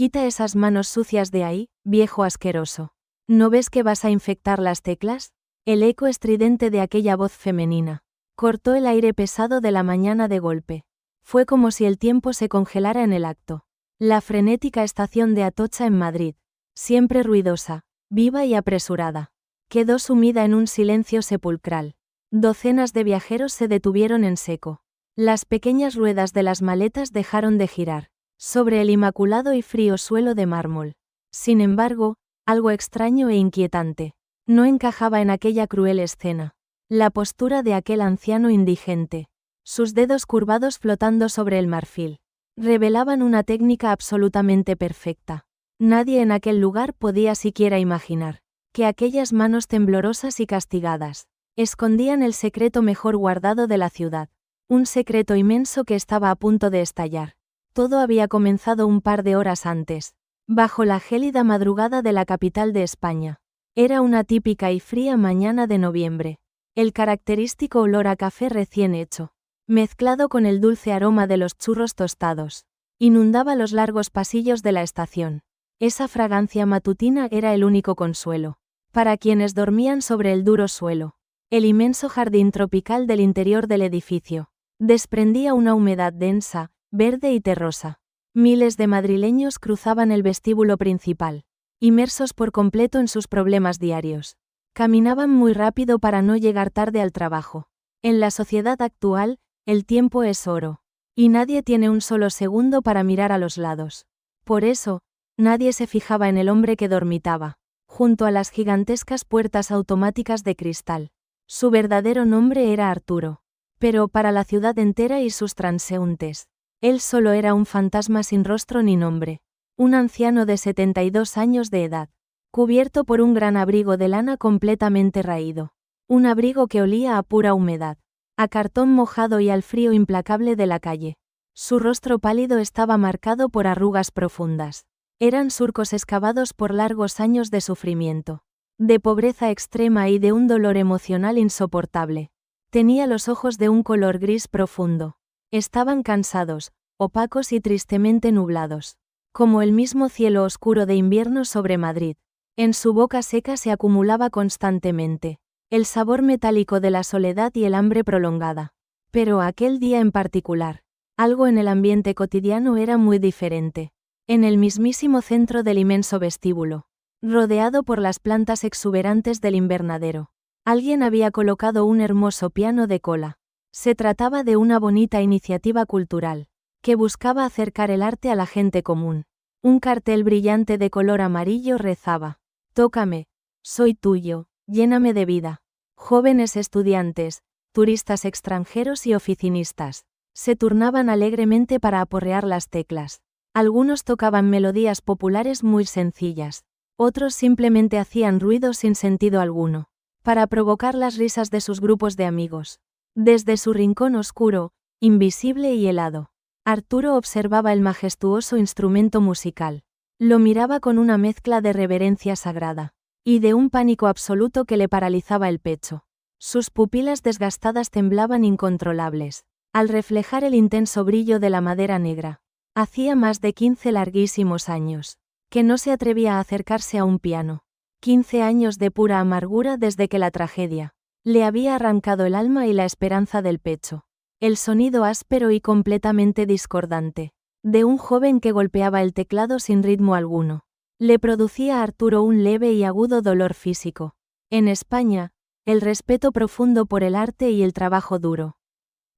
Quita esas manos sucias de ahí, viejo asqueroso. ¿No ves que vas a infectar las teclas? El eco estridente de aquella voz femenina cortó el aire pesado de la mañana de golpe. Fue como si el tiempo se congelara en el acto. La frenética estación de Atocha en Madrid, siempre ruidosa, viva y apresurada, quedó sumida en un silencio sepulcral. Docenas de viajeros se detuvieron en seco. Las pequeñas ruedas de las maletas dejaron de girar sobre el inmaculado y frío suelo de mármol. Sin embargo, algo extraño e inquietante no encajaba en aquella cruel escena. La postura de aquel anciano indigente, sus dedos curvados flotando sobre el marfil, revelaban una técnica absolutamente perfecta. Nadie en aquel lugar podía siquiera imaginar que aquellas manos temblorosas y castigadas escondían el secreto mejor guardado de la ciudad, un secreto inmenso que estaba a punto de estallar. Todo había comenzado un par de horas antes, bajo la gélida madrugada de la capital de España. Era una típica y fría mañana de noviembre. El característico olor a café recién hecho, mezclado con el dulce aroma de los churros tostados, inundaba los largos pasillos de la estación. Esa fragancia matutina era el único consuelo para quienes dormían sobre el duro suelo. El inmenso jardín tropical del interior del edificio desprendía una humedad densa, verde y terrosa. Miles de madrileños cruzaban el vestíbulo principal, inmersos por completo en sus problemas diarios. Caminaban muy rápido para no llegar tarde al trabajo. En la sociedad actual, el tiempo es oro, y nadie tiene un solo segundo para mirar a los lados. Por eso, nadie se fijaba en el hombre que dormitaba junto a las gigantescas puertas automáticas de cristal. Su verdadero nombre era Arturo. Pero para la ciudad entera y sus transeúntes, él solo era un fantasma sin rostro ni nombre. Un anciano de 72 años de edad, cubierto por un gran abrigo de lana completamente raído. Un abrigo que olía a pura humedad, a cartón mojado y al frío implacable de la calle. Su rostro pálido estaba marcado por arrugas profundas. Eran surcos excavados por largos años de sufrimiento, de pobreza extrema y de un dolor emocional insoportable. Tenía los ojos de un color gris profundo. Estaban cansados, opacos y tristemente nublados, como el mismo cielo oscuro de invierno sobre Madrid. En su boca seca se acumulaba constantemente el sabor metálico de la soledad y el hambre prolongada. Pero aquel día en particular, algo en el ambiente cotidiano era muy diferente. En el mismísimo centro del inmenso vestíbulo, rodeado por las plantas exuberantes del invernadero, alguien había colocado un hermoso piano de cola. Se trataba de una bonita iniciativa cultural, que buscaba acercar el arte a la gente común. Un cartel brillante de color amarillo rezaba: «Tócame, soy tuyo, lléname de vida». Jóvenes estudiantes, turistas extranjeros y oficinistas se turnaban alegremente para aporrear las teclas. Algunos tocaban melodías populares muy sencillas, otros simplemente hacían ruido sin sentido alguno, para provocar las risas de sus grupos de amigos. Desde su rincón oscuro, invisible y helado, Arturo observaba el majestuoso instrumento musical. Lo miraba con una mezcla de reverencia sagrada y de un pánico absoluto que le paralizaba el pecho. Sus pupilas desgastadas temblaban incontrolables al reflejar el intenso brillo de la madera negra. Hacía más de 15 larguísimos años que no se atrevía a acercarse a un piano. 15 años de pura amargura desde que la tragedia le había arrancado el alma y la esperanza del pecho. El sonido áspero y completamente discordante de un joven que golpeaba el teclado sin ritmo alguno le producía a Arturo un leve y agudo dolor físico. En España, el respeto profundo por el arte y el trabajo duro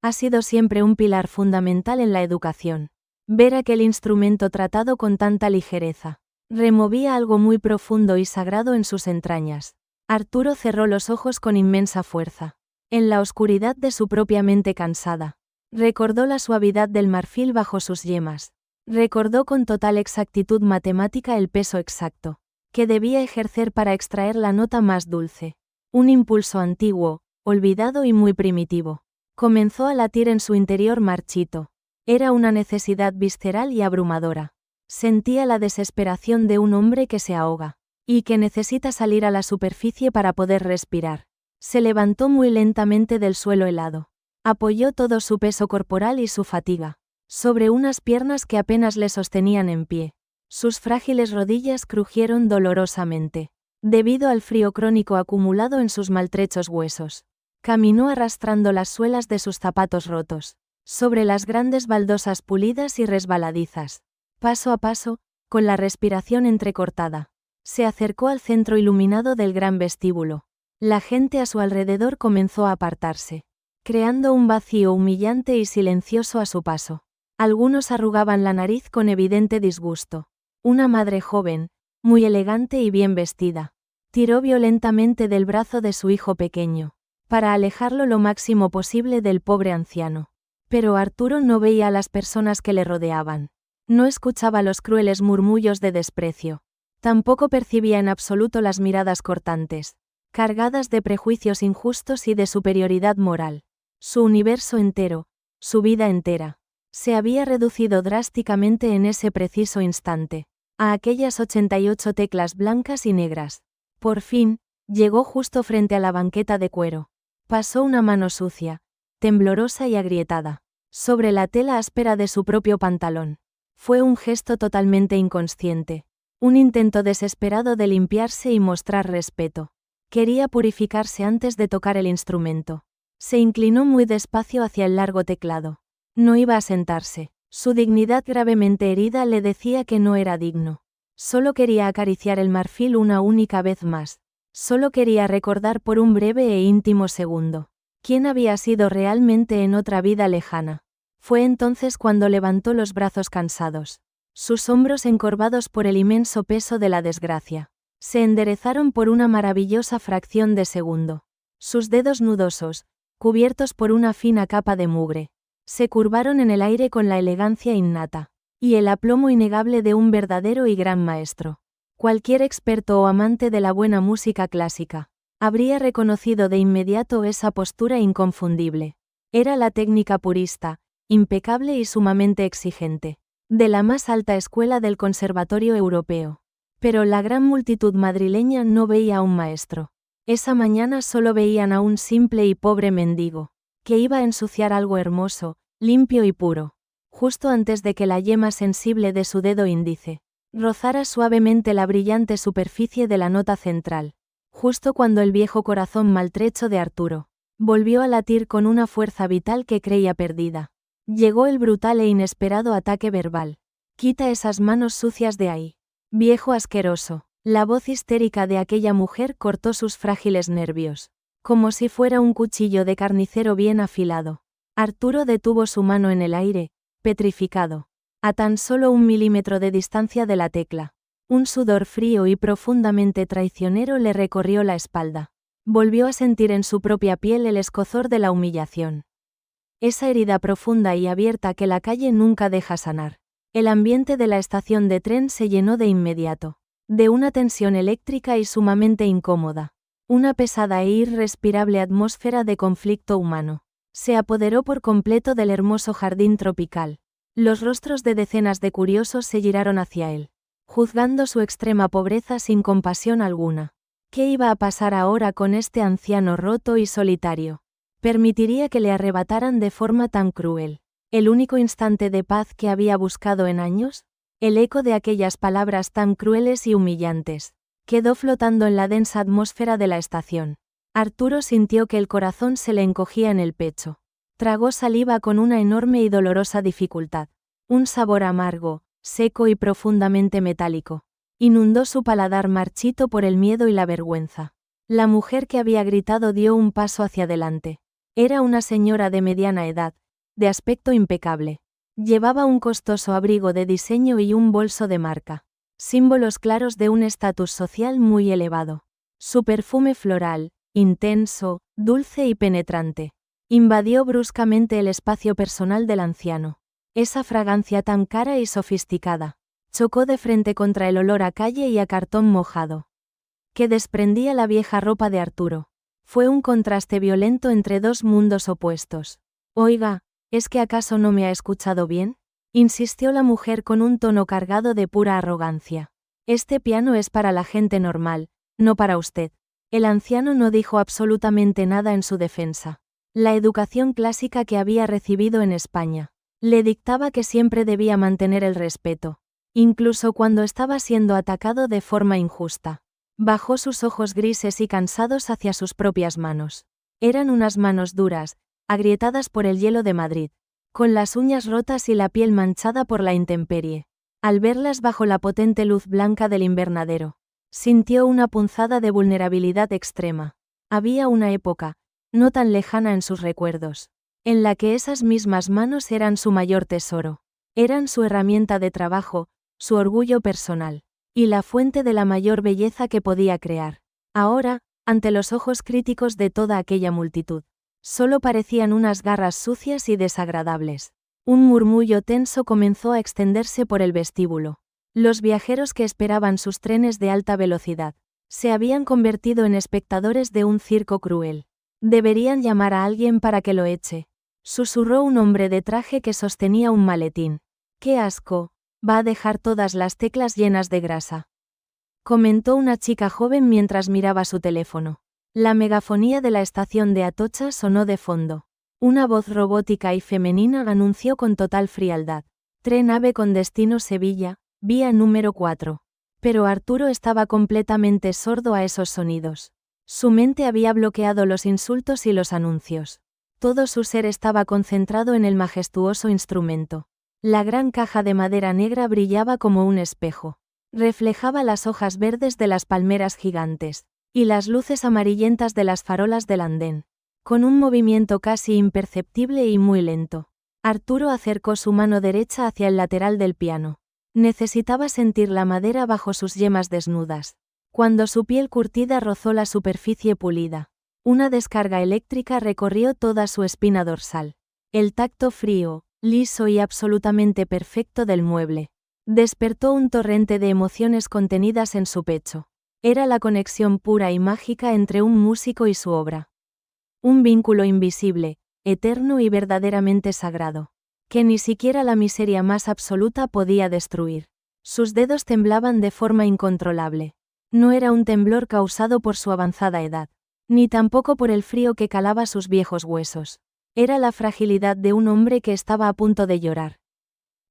ha sido siempre un pilar fundamental en la educación. Ver aquel instrumento tratado con tanta ligereza removía algo muy profundo y sagrado en sus entrañas. Arturo cerró los ojos con inmensa fuerza. En la oscuridad de su propia mente cansada, recordó la suavidad del marfil bajo sus yemas. Recordó con total exactitud matemática el peso exacto que debía ejercer para extraer la nota más dulce. Un impulso antiguo, olvidado y muy primitivo comenzó a latir en su interior marchito. Era una necesidad visceral y abrumadora. Sentía la desesperación de un hombre que se ahoga y que necesita salir a la superficie para poder respirar. Se levantó muy lentamente del suelo helado. Apoyó todo su peso corporal y su fatiga sobre unas piernas que apenas le sostenían en pie. Sus frágiles rodillas crujieron dolorosamente, debido al frío crónico acumulado en sus maltrechos huesos. Caminó arrastrando las suelas de sus zapatos rotos, sobre las grandes baldosas pulidas y resbaladizas. Paso a paso, con la respiración entrecortada, se acercó al centro iluminado del gran vestíbulo. La gente a su alrededor comenzó a apartarse, creando un vacío humillante y silencioso a su paso. Algunos arrugaban la nariz con evidente disgusto. Una madre joven, muy elegante y bien vestida, tiró violentamente del brazo de su hijo pequeño, para alejarlo lo máximo posible del pobre anciano. Pero Arturo no veía a las personas que le rodeaban. No escuchaba los crueles murmullos de desprecio. Tampoco percibía en absoluto las miradas cortantes, cargadas de prejuicios injustos y de superioridad moral. Su universo entero, su vida entera, se había reducido drásticamente en ese preciso instante, a aquellas 88 teclas blancas y negras. Por fin, llegó justo frente a la banqueta de cuero. Pasó una mano sucia, temblorosa y agrietada, sobre la tela áspera de su propio pantalón. Fue un gesto totalmente inconsciente, un intento desesperado de limpiarse y mostrar respeto. Quería purificarse antes de tocar el instrumento. Se inclinó muy despacio hacia el largo teclado. No iba a sentarse. Su dignidad gravemente herida le decía que no era digno. Solo quería acariciar el marfil una única vez más. Solo quería recordar por un breve e íntimo segundo quién había sido realmente en otra vida lejana. Fue entonces cuando levantó los brazos cansados. Sus hombros encorvados por el inmenso peso de la desgracia se enderezaron por una maravillosa fracción de segundo. Sus dedos nudosos, cubiertos por una fina capa de mugre, se curvaron en el aire con la elegancia innata y el aplomo innegable de un verdadero y gran maestro. Cualquier experto o amante de la buena música clásica habría reconocido de inmediato esa postura inconfundible. Era la técnica purista, impecable y sumamente exigente, de la más alta escuela del Conservatorio Europeo. Pero la gran multitud madrileña no veía a un maestro. Esa mañana solo veían a un simple y pobre mendigo, que iba a ensuciar algo hermoso, limpio y puro, justo antes de que la yema sensible de su dedo índice rozara suavemente la brillante superficie de la nota central, justo cuando el viejo corazón maltrecho de Arturo volvió a latir con una fuerza vital que creía perdida. Llegó el brutal e inesperado ataque verbal. «Quita esas manos sucias de ahí, viejo asqueroso». La voz histérica de aquella mujer cortó sus frágiles nervios, como si fuera un cuchillo de carnicero bien afilado. Arturo detuvo su mano en el aire, petrificado, a tan solo 1 milímetro de distancia de la tecla. Un sudor frío y profundamente traicionero le recorrió la espalda. Volvió a sentir en su propia piel el escozor de la humillación. Esa herida profunda y abierta que la calle nunca deja sanar. El ambiente de la estación de tren se llenó de inmediato de una tensión eléctrica y sumamente incómoda. Una pesada e irrespirable atmósfera de conflicto humano se apoderó por completo del hermoso jardín tropical. Los rostros de decenas de curiosos se giraron hacia él, juzgando su extrema pobreza sin compasión alguna. ¿Qué iba a pasar ahora con este anciano roto y solitario? ¿Permitiría que le arrebataran de forma tan cruel el único instante de paz que había buscado en años? El eco de aquellas palabras tan crueles y humillantes quedó flotando en la densa atmósfera de la estación. Arturo sintió que el corazón se le encogía en el pecho. Tragó saliva con una enorme y dolorosa dificultad. Un sabor amargo, seco y profundamente metálico inundó su paladar marchito por el miedo y la vergüenza. La mujer que había gritado dio un paso hacia adelante. Era una señora de mediana edad, de aspecto impecable. Llevaba un costoso abrigo de diseño y un bolso de marca, símbolos claros de un estatus social muy elevado. Su perfume floral, intenso, dulce y penetrante, invadió bruscamente el espacio personal del anciano. Esa fragancia tan cara y sofisticada chocó de frente contra el olor a calle y a cartón mojado que desprendía la vieja ropa de Arturo. Fue un contraste violento entre dos mundos opuestos. «Oiga, ¿es que acaso no me ha escuchado bien?», insistió la mujer con un tono cargado de pura arrogancia. «Este piano es para la gente normal, no para usted». El anciano no dijo absolutamente nada en su defensa. La educación clásica que había recibido en España le dictaba que siempre debía mantener el respeto. incluso cuando estaba siendo atacado de forma injusta. Bajó sus ojos grises y cansados hacia sus propias manos. Eran unas manos duras, agrietadas por el hielo de Madrid, con las uñas rotas y la piel manchada por la intemperie. Al verlas bajo la potente luz blanca del invernadero, sintió una punzada de vulnerabilidad extrema. Había una época, no tan lejana en sus recuerdos, en la que esas mismas manos eran su mayor tesoro. Eran su herramienta de trabajo, su orgullo personal, y la fuente de la mayor belleza que podía crear. Ahora, ante los ojos críticos de toda aquella multitud, solo parecían unas garras sucias y desagradables. Un murmullo tenso comenzó a extenderse por el vestíbulo. Los viajeros que esperaban sus trenes de alta velocidad se habían convertido en espectadores de un circo cruel. Deberían llamar a alguien para que lo eche, susurró un hombre de traje que sostenía un maletín. ¡Qué asco! Va a dejar todas las teclas llenas de grasa, comentó una chica joven mientras miraba su teléfono. La megafonía de la estación de Atocha sonó de fondo. Una voz robótica y femenina anunció con total frialdad: Tren AVE con destino Sevilla, vía número 4. Pero Arturo estaba completamente sordo a esos sonidos. Su mente había bloqueado los insultos y los anuncios. Todo su ser estaba concentrado en el majestuoso instrumento. La gran caja de madera negra brillaba como un espejo. Reflejaba las hojas verdes de las palmeras gigantes y las luces amarillentas de las farolas del andén. Con un movimiento casi imperceptible y muy lento, Arturo acercó su mano derecha hacia el lateral del piano. Necesitaba sentir la madera bajo sus yemas desnudas. Cuando su piel curtida rozó la superficie pulida, una descarga eléctrica recorrió toda su espina dorsal. El tacto frío, liso y absolutamente perfecto del mueble despertó un torrente de emociones contenidas en su pecho. Era la conexión pura y mágica entre un músico y su obra. Un vínculo invisible, eterno y verdaderamente sagrado, que ni siquiera la miseria más absoluta podía destruir. Sus dedos temblaban de forma incontrolable. No era un temblor causado por su avanzada edad, ni tampoco por el frío que calaba sus viejos huesos. Era la fragilidad de un hombre que estaba a punto de llorar.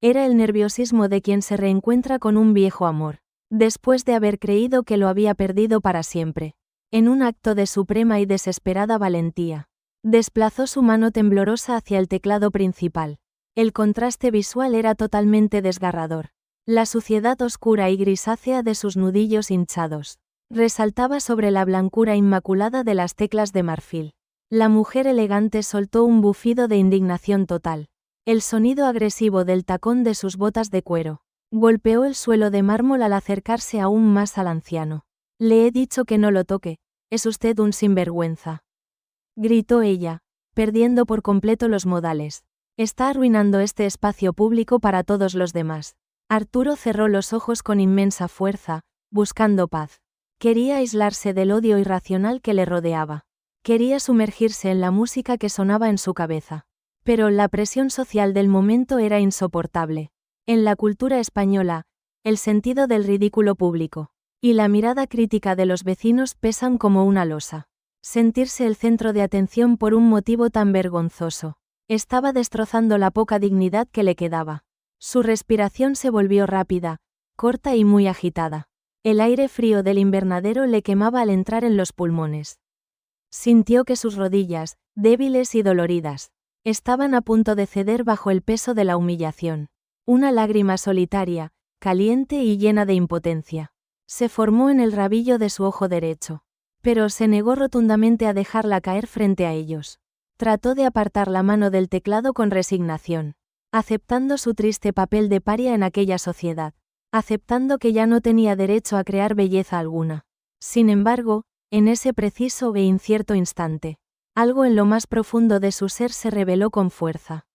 Era el nerviosismo de quien se reencuentra con un viejo amor, después de haber creído que lo había perdido para siempre. En un acto de suprema y desesperada valentía, desplazó su mano temblorosa hacia el teclado principal. El contraste visual era totalmente desgarrador. La suciedad oscura y grisácea de sus nudillos hinchados resaltaba sobre la blancura inmaculada de las teclas de marfil. La mujer elegante soltó un bufido de indignación total. El sonido agresivo del tacón de sus botas de cuero golpeó el suelo de mármol al acercarse aún más al anciano. Le he dicho que no lo toque, es usted un sinvergüenza, gritó ella, perdiendo por completo los modales. Está arruinando este espacio público para todos los demás. Arturo cerró los ojos con inmensa fuerza, buscando paz. Quería aislarse del odio irracional que le rodeaba. Quería sumergirse en la música que sonaba en su cabeza. Pero la presión social del momento era insoportable. En la cultura española, el sentido del ridículo público y la mirada crítica de los vecinos pesan como una losa. Sentirse el centro de atención por un motivo tan vergonzoso estaba destrozando la poca dignidad que le quedaba. Su respiración se volvió rápida, corta y muy agitada. El aire frío del invernadero le quemaba al entrar en los pulmones. Sintió que sus rodillas, débiles y doloridas, estaban a punto de ceder bajo el peso de la humillación. Una lágrima solitaria, caliente y llena de impotencia, se formó en el rabillo de su ojo derecho, pero se negó rotundamente a dejarla caer frente a ellos. Trató de apartar la mano del teclado con resignación, aceptando su triste papel de paria en aquella sociedad, aceptando que ya no tenía derecho a crear belleza alguna. Sin embargo, en ese preciso e incierto instante, algo en lo más profundo de su ser se reveló con fuerza.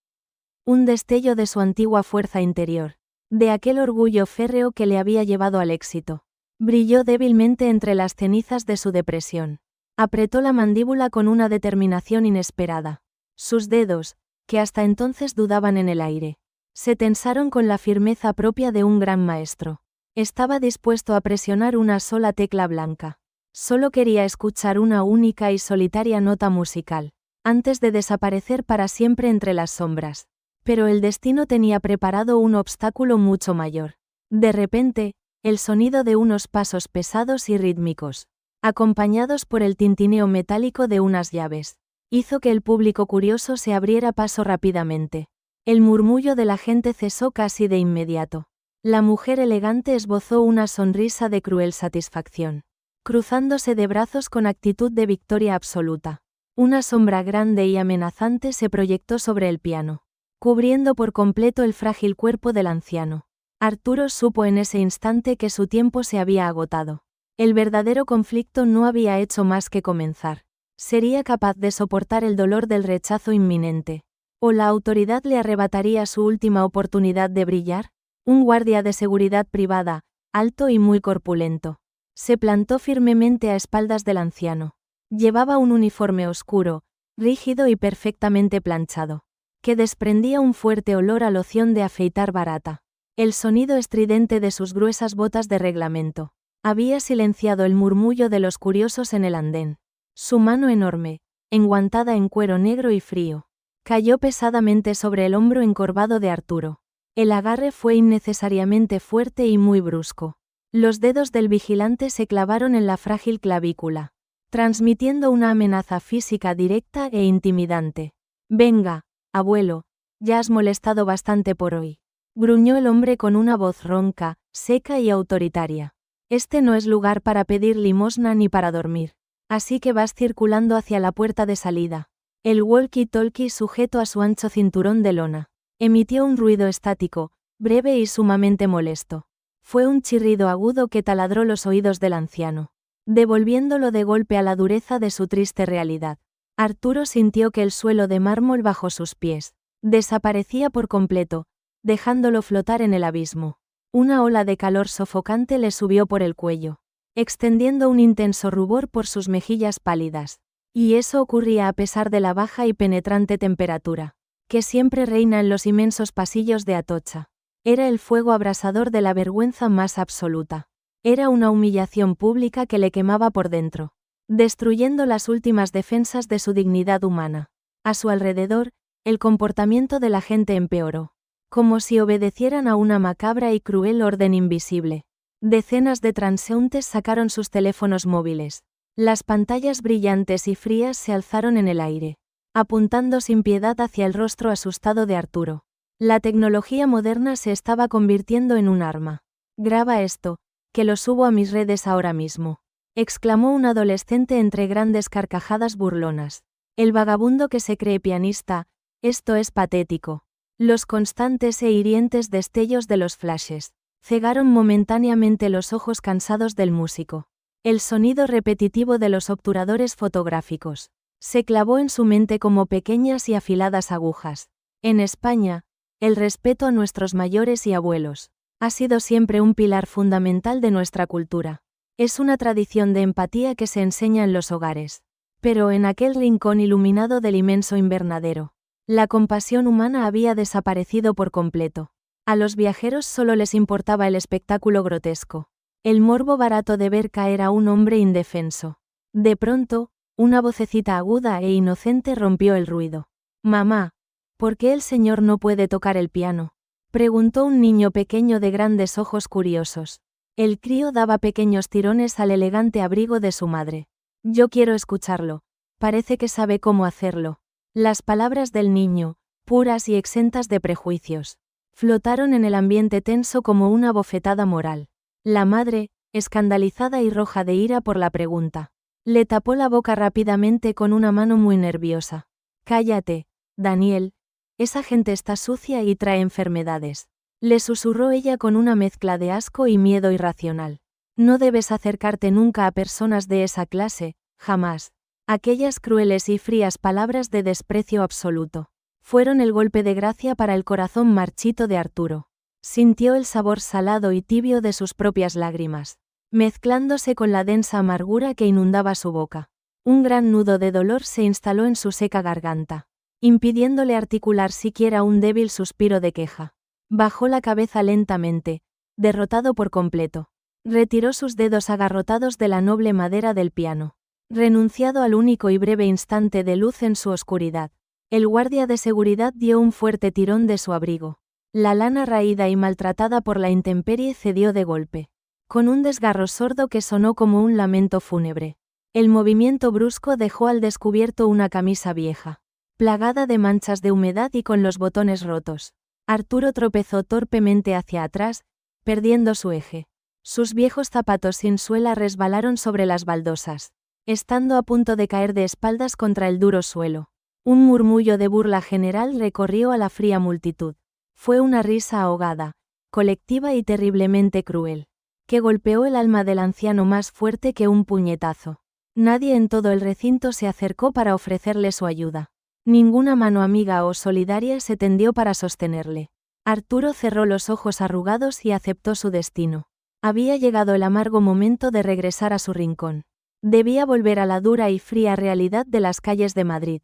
Un destello de su antigua fuerza interior, de aquel orgullo férreo que le había llevado al éxito, brilló débilmente entre las cenizas de su depresión. Apretó la mandíbula con una determinación inesperada. Sus dedos, que hasta entonces dudaban en el aire, se tensaron con la firmeza propia de un gran maestro. Estaba dispuesto a presionar una sola tecla blanca. Solo quería escuchar una única y solitaria nota musical, antes de desaparecer para siempre entre las sombras. Pero el destino tenía preparado un obstáculo mucho mayor. De repente, el sonido de unos pasos pesados y rítmicos, acompañados por el tintineo metálico de unas llaves, hizo que el público curioso se abriera paso rápidamente. El murmullo de la gente cesó casi de inmediato. La mujer elegante esbozó una sonrisa de cruel satisfacción, cruzándose de brazos con actitud de victoria absoluta. Una sombra grande y amenazante se proyectó sobre el piano, cubriendo por completo el frágil cuerpo del anciano. Arturo supo en ese instante que su tiempo se había agotado. El verdadero conflicto no había hecho más que comenzar. ¿Sería capaz de soportar el dolor del rechazo inminente? ¿O la autoridad le arrebataría su última oportunidad de brillar? Un guardia de seguridad privada, alto y muy corpulento, se plantó firmemente a espaldas del anciano. Llevaba un uniforme oscuro, rígido y perfectamente planchado, que desprendía un fuerte olor a loción de afeitar barata. El sonido estridente de sus gruesas botas de reglamento había silenciado el murmullo de los curiosos en el andén. Su mano enorme, enguantada en cuero negro y frío, cayó pesadamente sobre el hombro encorvado de Arturo. El agarre fue innecesariamente fuerte y muy brusco. Los dedos del vigilante se clavaron en la frágil clavícula, transmitiendo una amenaza física directa e intimidante. «Venga, abuelo, ya has molestado bastante por hoy», gruñó el hombre con una voz ronca, seca y autoritaria. «Este no es lugar para pedir limosna ni para dormir. Así que vas circulando hacia la puerta de salida». El walkie-talkie sujeto a su ancho cinturón de lona emitió un ruido estático, breve y sumamente molesto. Fue un chirrido agudo que taladró los oídos del anciano, devolviéndolo de golpe a la dureza de su triste realidad. Arturo sintió que el suelo de mármol bajo sus pies desaparecía por completo, dejándolo flotar en el abismo. Una ola de calor sofocante le subió por el cuello, extendiendo un intenso rubor por sus mejillas pálidas. Y eso ocurría a pesar de la baja y penetrante temperatura que siempre reina en los inmensos pasillos de Atocha. Era el fuego abrasador de la vergüenza más absoluta. Era una humillación pública que le quemaba por dentro, destruyendo las últimas defensas de su dignidad humana. A su alrededor, el comportamiento de la gente empeoró, como si obedecieran a una macabra y cruel orden invisible. Decenas de transeúntes sacaron sus teléfonos móviles. Las pantallas brillantes y frías se alzaron en el aire, apuntando sin piedad hacia el rostro asustado de Arturo. La tecnología moderna se estaba convirtiendo en un arma. «Graba esto, que lo subo a mis redes ahora mismo», exclamó un adolescente entre grandes carcajadas burlonas. «El vagabundo que se cree pianista, esto es patético». Los constantes e hirientes destellos de los flashes cegaron momentáneamente los ojos cansados del músico. El sonido repetitivo de los obturadores fotográficos se clavó en su mente como pequeñas y afiladas agujas. En España, el respeto a nuestros mayores y abuelos ha sido siempre un pilar fundamental de nuestra cultura. Es una tradición de empatía que se enseña en los hogares. Pero en aquel rincón iluminado del inmenso invernadero, la compasión humana había desaparecido por completo. A los viajeros solo les importaba el espectáculo grotesco, el morbo barato de ver caer a un hombre indefenso. De pronto, una vocecita aguda e inocente rompió el ruido. «Mamá, ¿por qué el señor no puede tocar el piano?», preguntó un niño pequeño de grandes ojos curiosos. El crío daba pequeños tirones al elegante abrigo de su madre. «Yo quiero escucharlo. Parece que sabe cómo hacerlo». Las palabras del niño, puras y exentas de prejuicios, flotaron en el ambiente tenso como una bofetada moral. La madre, escandalizada y roja de ira por la pregunta, le tapó la boca rápidamente con una mano muy nerviosa. «Cállate, Daniel, esa gente está sucia y trae enfermedades», le susurró ella con una mezcla de asco y miedo irracional. «No debes acercarte nunca a personas de esa clase, jamás». Aquellas crueles y frías palabras de desprecio absoluto fueron el golpe de gracia para el corazón marchito de Arturo. Sintió el sabor salado y tibio de sus propias lágrimas, mezclándose con la densa amargura que inundaba su boca. Un gran nudo de dolor se instaló en su seca garganta, impidiéndole articular siquiera un débil suspiro de queja. Bajó la cabeza lentamente, derrotado por completo. Retiró sus dedos agarrotados de la noble madera del piano, renunciado al único y breve instante de luz en su oscuridad. El guardia de seguridad dio un fuerte tirón de su abrigo, La lana raída y maltratada por la intemperie cedió de golpe, con un desgarro sordo que sonó como un lamento fúnebre. El movimiento brusco dejó al descubierto una camisa vieja, plagada de manchas de humedad y con los botones rotos. Arturo tropezó torpemente hacia atrás, perdiendo su eje. Sus viejos zapatos sin suela resbalaron sobre las baldosas, estando a punto de caer de espaldas contra el duro suelo. Un murmullo de burla general recorrió a la fría multitud. Fue una risa ahogada, colectiva y terriblemente cruel, que golpeó el alma del anciano más fuerte que un puñetazo. Nadie en todo el recinto se acercó para ofrecerle su ayuda. Ninguna mano amiga o solidaria se tendió para sostenerle. Arturo cerró los ojos arrugados y aceptó su destino. Había llegado el amargo momento de regresar a su rincón. Debía volver a la dura y fría realidad de las calles de Madrid,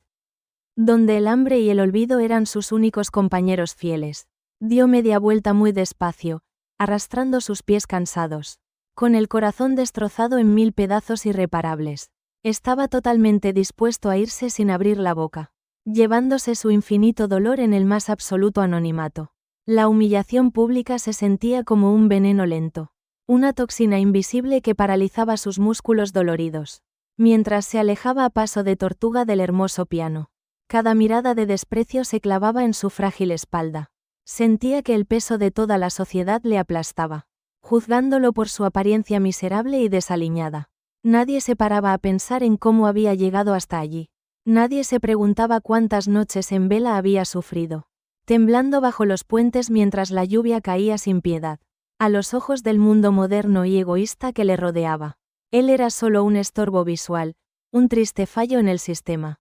donde el hambre y el olvido eran sus únicos compañeros fieles. Dio media vuelta muy despacio, arrastrando sus pies cansados, con el corazón destrozado en 1000 pedazos irreparables. Estaba totalmente dispuesto a irse sin abrir la boca, llevándose su infinito dolor en el más absoluto anonimato. La humillación pública se sentía como un veneno lento, una toxina invisible que paralizaba sus músculos doloridos, mientras se alejaba a paso de tortuga del hermoso piano. Cada mirada de desprecio se clavaba en su frágil espalda. Sentía que el peso de toda la sociedad le aplastaba, juzgándolo por su apariencia miserable y desaliñada. Nadie se paraba a pensar en cómo había llegado hasta allí. Nadie se preguntaba cuántas noches en vela había sufrido, temblando bajo los puentes mientras la lluvia caía sin piedad. A los ojos del mundo moderno y egoísta que le rodeaba, él era solo un estorbo visual, un triste fallo en el sistema.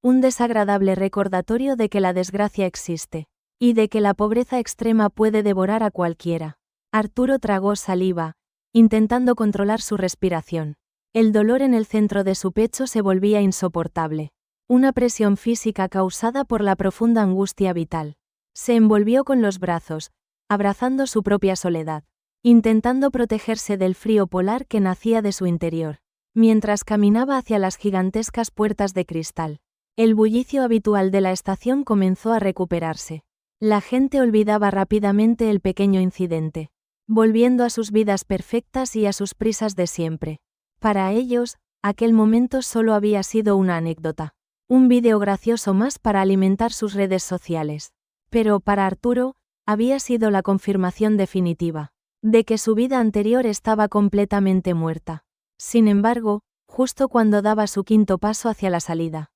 Un desagradable recordatorio de que la desgracia existe, y de que la pobreza extrema puede devorar a cualquiera. Arturo tragó saliva, intentando controlar su respiración. El dolor en el centro de su pecho se volvía insoportable. Una presión física causada por la profunda angustia vital. Se envolvió con los brazos, abrazando su propia soledad, intentando protegerse del frío polar que nacía de su interior, mientras caminaba hacia las gigantescas puertas de cristal. El bullicio habitual de la estación comenzó a recuperarse. La gente olvidaba rápidamente el pequeño incidente, volviendo a sus vidas perfectas y a sus prisas de siempre. Para ellos, aquel momento solo había sido una anécdota, un vídeo gracioso más para alimentar sus redes sociales. Pero para Arturo, había sido la confirmación definitiva de que su vida anterior estaba completamente muerta. Sin embargo, justo cuando daba su quinto paso hacia la salida,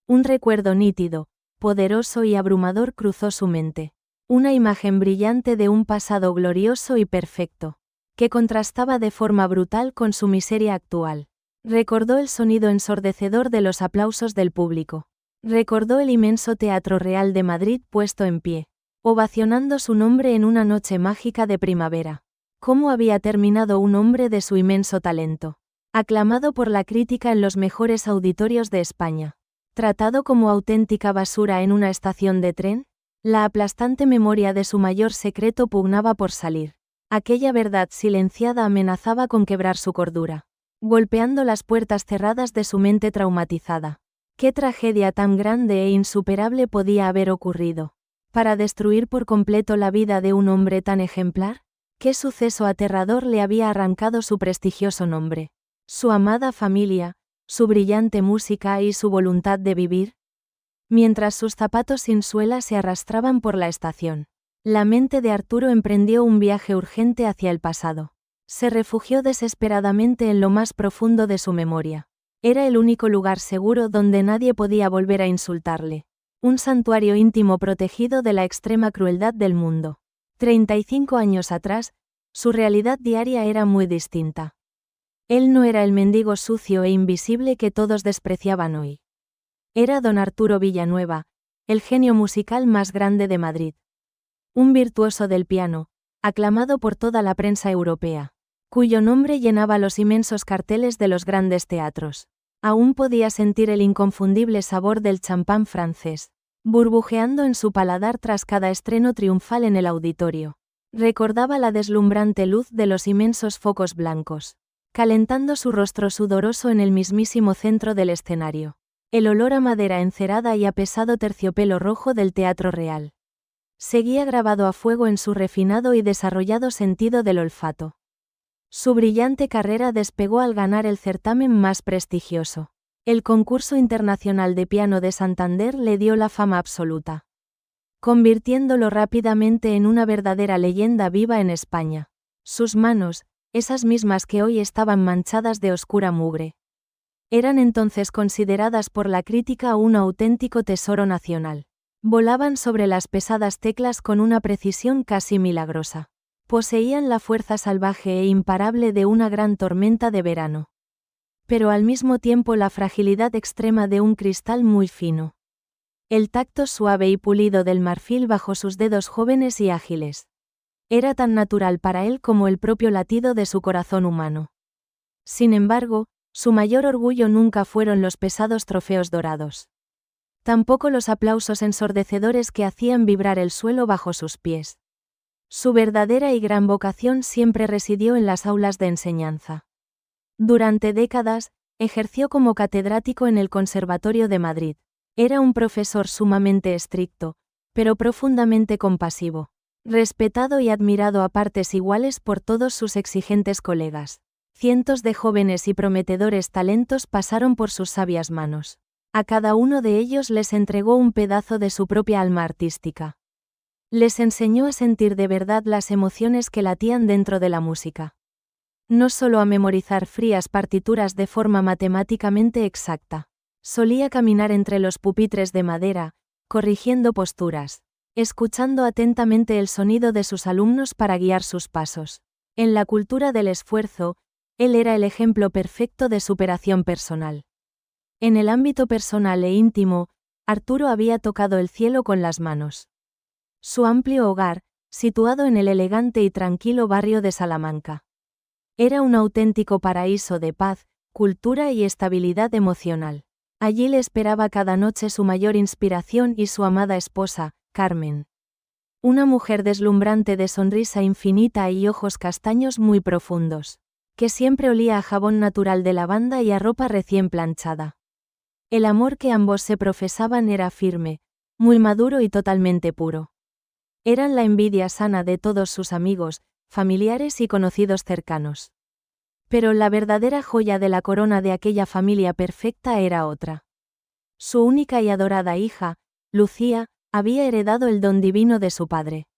un recuerdo nítido, poderoso y abrumador cruzó su mente. Una imagen brillante de un pasado glorioso y perfecto, que contrastaba de forma brutal con su miseria actual. Recordó el sonido ensordecedor de los aplausos del público. Recordó el inmenso Teatro Real de Madrid puesto en pie, ovacionando su nombre en una noche mágica de primavera. ¿Cómo había terminado un hombre de su inmenso talento? Aclamado por la crítica en los mejores auditorios de España. Tratado como auténtica basura en una estación de tren, la aplastante memoria de su mayor secreto pugnaba por salir. Aquella verdad silenciada amenazaba con quebrar su cordura, golpeando las puertas cerradas de su mente traumatizada. ¿Qué tragedia tan grande e insuperable podía haber ocurrido para destruir por completo la vida de un hombre tan ejemplar? ¿Qué suceso aterrador le había arrancado su prestigioso nombre, su amada familia, su brillante música y su voluntad de vivir? Mientras sus zapatos sin suela se arrastraban por la estación, la mente de Arturo emprendió un viaje urgente hacia el pasado. Se refugió desesperadamente en lo más profundo de su memoria. Era el único lugar seguro donde nadie podía volver a insultarle. Un santuario íntimo protegido de la extrema crueldad del mundo. 35 años atrás, su realidad diaria era muy distinta. Él no era el mendigo sucio e invisible que todos despreciaban hoy. Era don Arturo Villanueva, el genio musical más grande de Madrid. Un virtuoso del piano, aclamado por toda la prensa europea, cuyo nombre llenaba los inmensos carteles de los grandes teatros. Aún podía sentir el inconfundible sabor del champán francés, burbujeando en su paladar tras cada estreno triunfal en el auditorio. Recordaba la deslumbrante luz de los inmensos focos blancos, calentando su rostro sudoroso en el mismísimo centro del escenario. El olor a madera encerada y a pesado terciopelo rojo del Teatro Real. Seguía grabado a fuego en su refinado y desarrollado sentido del olfato. Su brillante carrera despegó al ganar el certamen más prestigioso. El concurso internacional de piano de Santander le dio la fama absoluta, convirtiéndolo rápidamente en una verdadera leyenda viva en España. Sus manos, esas mismas que hoy estaban manchadas de oscura mugre, eran entonces consideradas por la crítica un auténtico tesoro nacional. Volaban sobre las pesadas teclas con una precisión casi milagrosa. Poseían la fuerza salvaje e imparable de una gran tormenta de verano, pero al mismo tiempo la fragilidad extrema de un cristal muy fino. El tacto suave y pulido del marfil bajo sus dedos jóvenes y ágiles. Era tan natural para él como el propio latido de su corazón humano. Sin embargo, su mayor orgullo nunca fueron los pesados trofeos dorados. Tampoco los aplausos ensordecedores que hacían vibrar el suelo bajo sus pies. Su verdadera y gran vocación siempre residió en las aulas de enseñanza. Durante décadas, ejerció como catedrático en el Conservatorio de Madrid. Era un profesor sumamente estricto, pero profundamente compasivo, respetado y admirado a partes iguales por todos sus exigentes colegas. Cientos de jóvenes y prometedores talentos pasaron por sus sabias manos. A cada uno de ellos les entregó un pedazo de su propia alma artística. Les enseñó a sentir de verdad las emociones que latían dentro de la música. No solo a memorizar frías partituras de forma matemáticamente exacta. Solía caminar entre los pupitres de madera, corrigiendo posturas, escuchando atentamente el sonido de sus alumnos para guiar sus pasos. En la cultura del esfuerzo, él era el ejemplo perfecto de superación personal. En el ámbito personal e íntimo, Arturo había tocado el cielo con las manos. Su amplio hogar, situado en el elegante y tranquilo barrio de Salamanca, era un auténtico paraíso de paz, cultura y estabilidad emocional. Allí le esperaba cada noche su mayor inspiración y su amada esposa, Carmen. Una mujer deslumbrante de sonrisa infinita y ojos castaños muy profundos, que siempre olía a jabón natural de lavanda y a ropa recién planchada. El amor que ambos se profesaban era firme, muy maduro y totalmente puro. Eran la envidia sana de todos sus amigos, familiares y conocidos cercanos. Pero la verdadera joya de la corona de aquella familia perfecta era otra. Su única y adorada hija, Lucía, había heredado el don divino de su padre.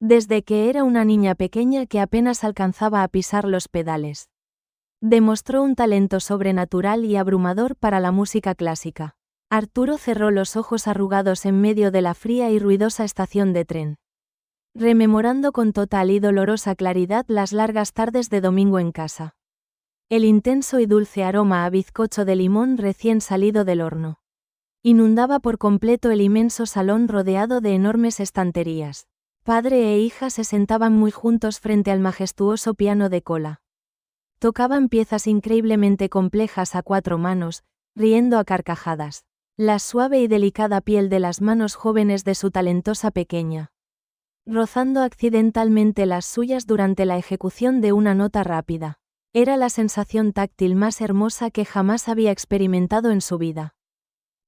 Desde que era una niña pequeña que apenas alcanzaba a pisar los pedales, demostró un talento sobrenatural y abrumador para la música clásica. Arturo cerró los ojos arrugados en medio de la fría y ruidosa estación de tren, rememorando con total y dolorosa claridad las largas tardes de domingo en casa. El intenso y dulce aroma a bizcocho de limón recién salido del horno inundaba por completo el inmenso salón rodeado de enormes estanterías. Padre e hija se sentaban muy juntos frente al majestuoso piano de cola. Tocaban piezas increíblemente complejas a cuatro manos, riendo a carcajadas. La suave y delicada piel de las manos jóvenes de su talentosa pequeña, rozando accidentalmente las suyas durante la ejecución de una nota rápida. Era la sensación táctil más hermosa que jamás había experimentado en su vida.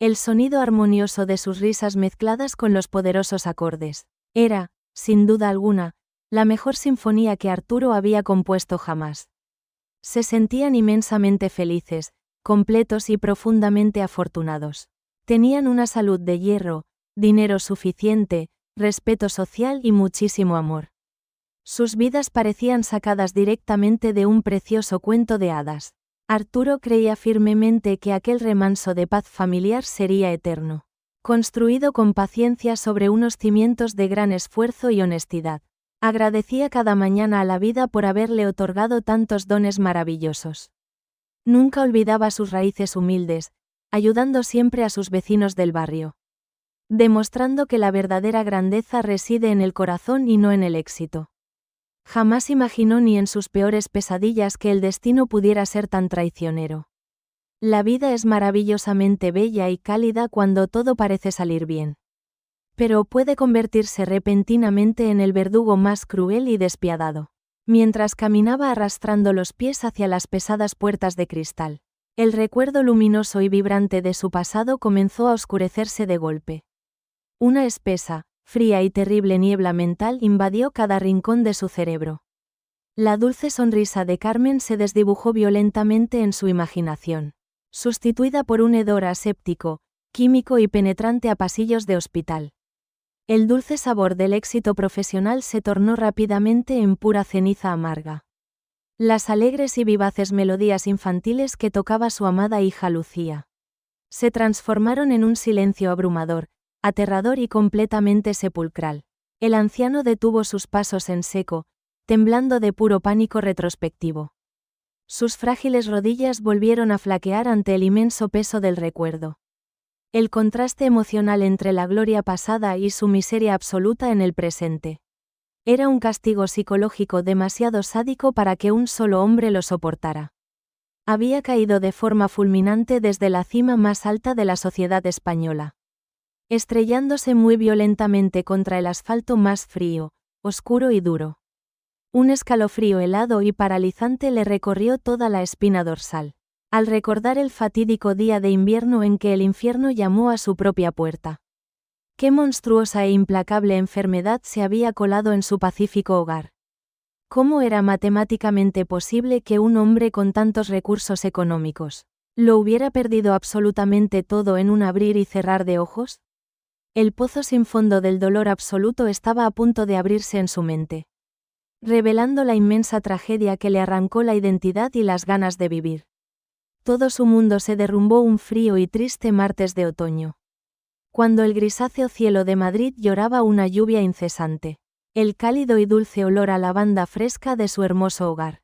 El sonido armonioso de sus risas mezcladas con los poderosos acordes. Era, sin duda alguna, la mejor sinfonía que Arturo había compuesto jamás. Se sentían inmensamente felices, completos y profundamente afortunados. Tenían una salud de hierro, dinero suficiente, respeto social y muchísimo amor. Sus vidas parecían sacadas directamente de un precioso cuento de hadas. Arturo creía firmemente que aquel remanso de paz familiar sería eterno, construido con paciencia sobre unos cimientos de gran esfuerzo y honestidad. Agradecía cada mañana a la vida por haberle otorgado tantos dones maravillosos. Nunca olvidaba sus raíces humildes, ayudando siempre a sus vecinos del barrio, demostrando que la verdadera grandeza reside en el corazón y no en el éxito. Jamás imaginó ni en sus peores pesadillas que el destino pudiera ser tan traicionero. La vida es maravillosamente bella y cálida cuando todo parece salir bien. Pero puede convertirse repentinamente en el verdugo más cruel y despiadado. Mientras caminaba arrastrando los pies hacia las pesadas puertas de cristal, el recuerdo luminoso y vibrante de su pasado comenzó a oscurecerse de golpe. Una espesa, Fría y terrible niebla mental invadió cada rincón de su cerebro. La dulce sonrisa de Carmen se desdibujó violentamente en su imaginación, sustituida por un hedor aséptico, químico y penetrante a pasillos de hospital. El dulce sabor del éxito profesional se tornó rápidamente en pura ceniza amarga. Las alegres y vivaces melodías infantiles que tocaba su amada hija Lucía se transformaron en un silencio abrumador, aterrador y completamente sepulcral. El anciano detuvo sus pasos en seco, temblando de puro pánico retrospectivo. Sus frágiles rodillas volvieron a flaquear ante el inmenso peso del recuerdo. El contraste emocional entre la gloria pasada y su miseria absoluta en el presente era un castigo psicológico demasiado sádico para que un solo hombre lo soportara. Había caído de forma fulminante desde la cima más alta de la sociedad española, estrellándose muy violentamente contra el asfalto más frío, oscuro y duro. Un escalofrío helado y paralizante le recorrió toda la espina dorsal, al recordar el fatídico día de invierno en que el infierno llamó a su propia puerta. Qué monstruosa e implacable enfermedad se había colado en su pacífico hogar. ¿Cómo era matemáticamente posible que un hombre con tantos recursos económicos lo hubiera perdido absolutamente todo en un abrir y cerrar de ojos? El pozo sin fondo del dolor absoluto estaba a punto de abrirse en su mente, revelando la inmensa tragedia que le arrancó la identidad y las ganas de vivir. Todo su mundo se derrumbó un frío y triste martes de otoño, cuando el grisáceo cielo de Madrid lloraba una lluvia incesante. El cálido y dulce olor a lavanda fresca de su hermoso hogar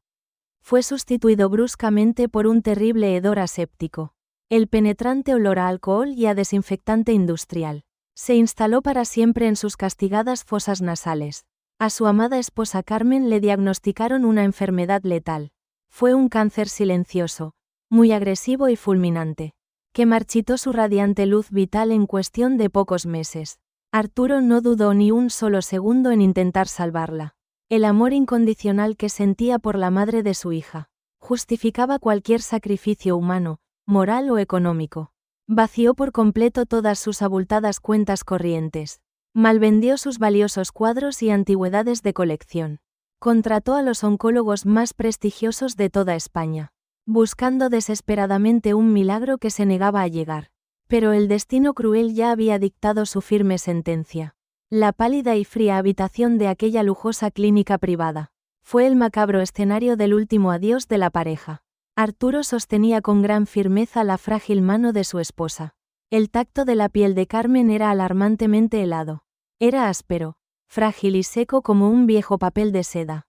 fue sustituido bruscamente por un terrible hedor aséptico. El penetrante olor a alcohol y a desinfectante industrial se instaló para siempre en sus castigadas fosas nasales. A su amada esposa Carmen le diagnosticaron una enfermedad letal. Fue un cáncer silencioso, muy agresivo y fulminante, que marchitó su radiante luz vital en cuestión de pocos meses. Arturo no dudó ni un solo segundo en intentar salvarla. El amor incondicional que sentía por la madre de su hija justificaba cualquier sacrificio humano, moral o económico. Vació por completo todas sus abultadas cuentas corrientes. Malvendió sus valiosos cuadros y antigüedades de colección. Contrató a los oncólogos más prestigiosos de toda España, buscando desesperadamente un milagro que se negaba a llegar. Pero el destino cruel ya había dictado su firme sentencia. La pálida y fría habitación de aquella lujosa clínica privada fue el macabro escenario del último adiós de la pareja. Arturo sostenía con gran firmeza la frágil mano de su esposa. El tacto de la piel de Carmen era alarmantemente helado. Era áspero, frágil y seco como un viejo papel de seda.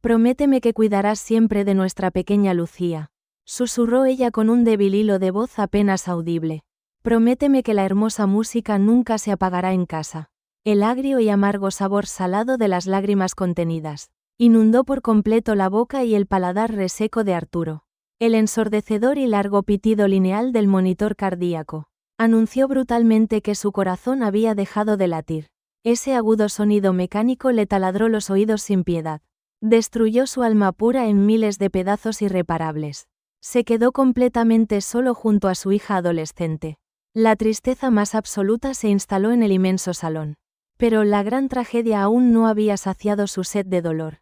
«Prométeme que cuidarás siempre de nuestra pequeña Lucía», susurró ella con un débil hilo de voz apenas audible. «Prométeme que la hermosa música nunca se apagará en casa». El agrio y amargo sabor salado de las lágrimas contenidas inundó por completo la boca y el paladar reseco de Arturo. El ensordecedor y largo pitido lineal del monitor cardíaco anunció brutalmente que su corazón había dejado de latir. Ese agudo sonido mecánico le taladró los oídos sin piedad. Destruyó su alma pura en miles de pedazos irreparables. Se quedó completamente solo junto a su hija adolescente. La tristeza más absoluta se instaló en el inmenso salón. Pero la gran tragedia aún no había saciado su sed de dolor.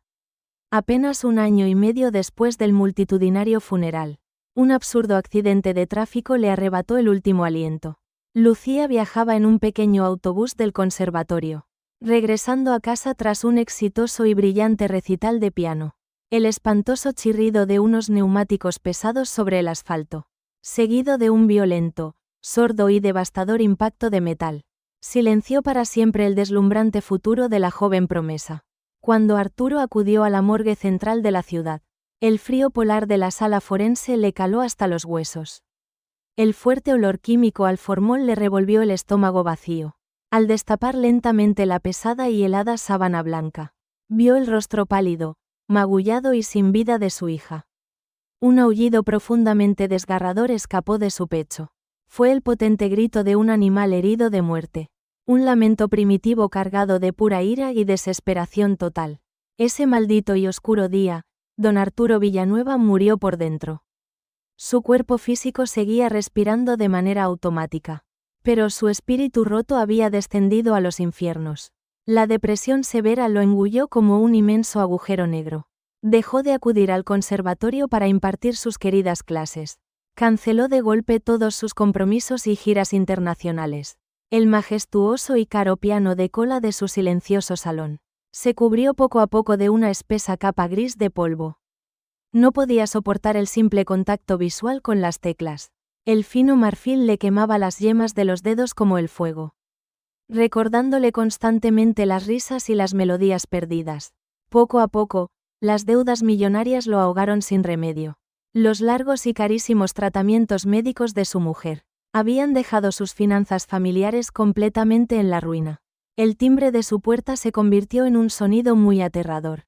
Apenas un año y medio después del multitudinario funeral, un absurdo accidente de tráfico le arrebató el último aliento. Lucía viajaba en un pequeño autobús del conservatorio, regresando a casa tras un exitoso y brillante recital de piano. El espantoso chirrido de unos neumáticos pesados sobre el asfalto, seguido de un violento, sordo y devastador impacto de metal, silenció para siempre el deslumbrante futuro de la joven promesa. Cuando Arturo acudió a la morgue central de la ciudad, el frío polar de la sala forense le caló hasta los huesos. El fuerte olor químico al formol le revolvió el estómago vacío. Al destapar lentamente la pesada y helada sábana blanca, vio el rostro pálido, magullado y sin vida de su hija. Un aullido profundamente desgarrador escapó de su pecho. Fue el potente grito de un animal herido de muerte. Un lamento primitivo cargado de pura ira y desesperación total. Ese maldito y oscuro día, don Arturo Villanueva murió por dentro. Su cuerpo físico seguía respirando de manera automática, Pero su espíritu roto había descendido a los infiernos. La depresión severa lo engulló como un inmenso agujero negro. Dejó de acudir al conservatorio para impartir sus queridas clases. Canceló de golpe todos sus compromisos y giras internacionales. El majestuoso y caro piano de cola de su silencioso salón se cubrió poco a poco de una espesa capa gris de polvo. No podía soportar el simple contacto visual con las teclas. El fino marfil le quemaba las yemas de los dedos como el fuego, recordándole constantemente las risas y las melodías perdidas. Poco a poco, las deudas millonarias lo ahogaron sin remedio. Los largos y carísimos tratamientos médicos de su mujer habían dejado sus finanzas familiares completamente en la ruina. El timbre de su puerta se convirtió en un sonido muy aterrador.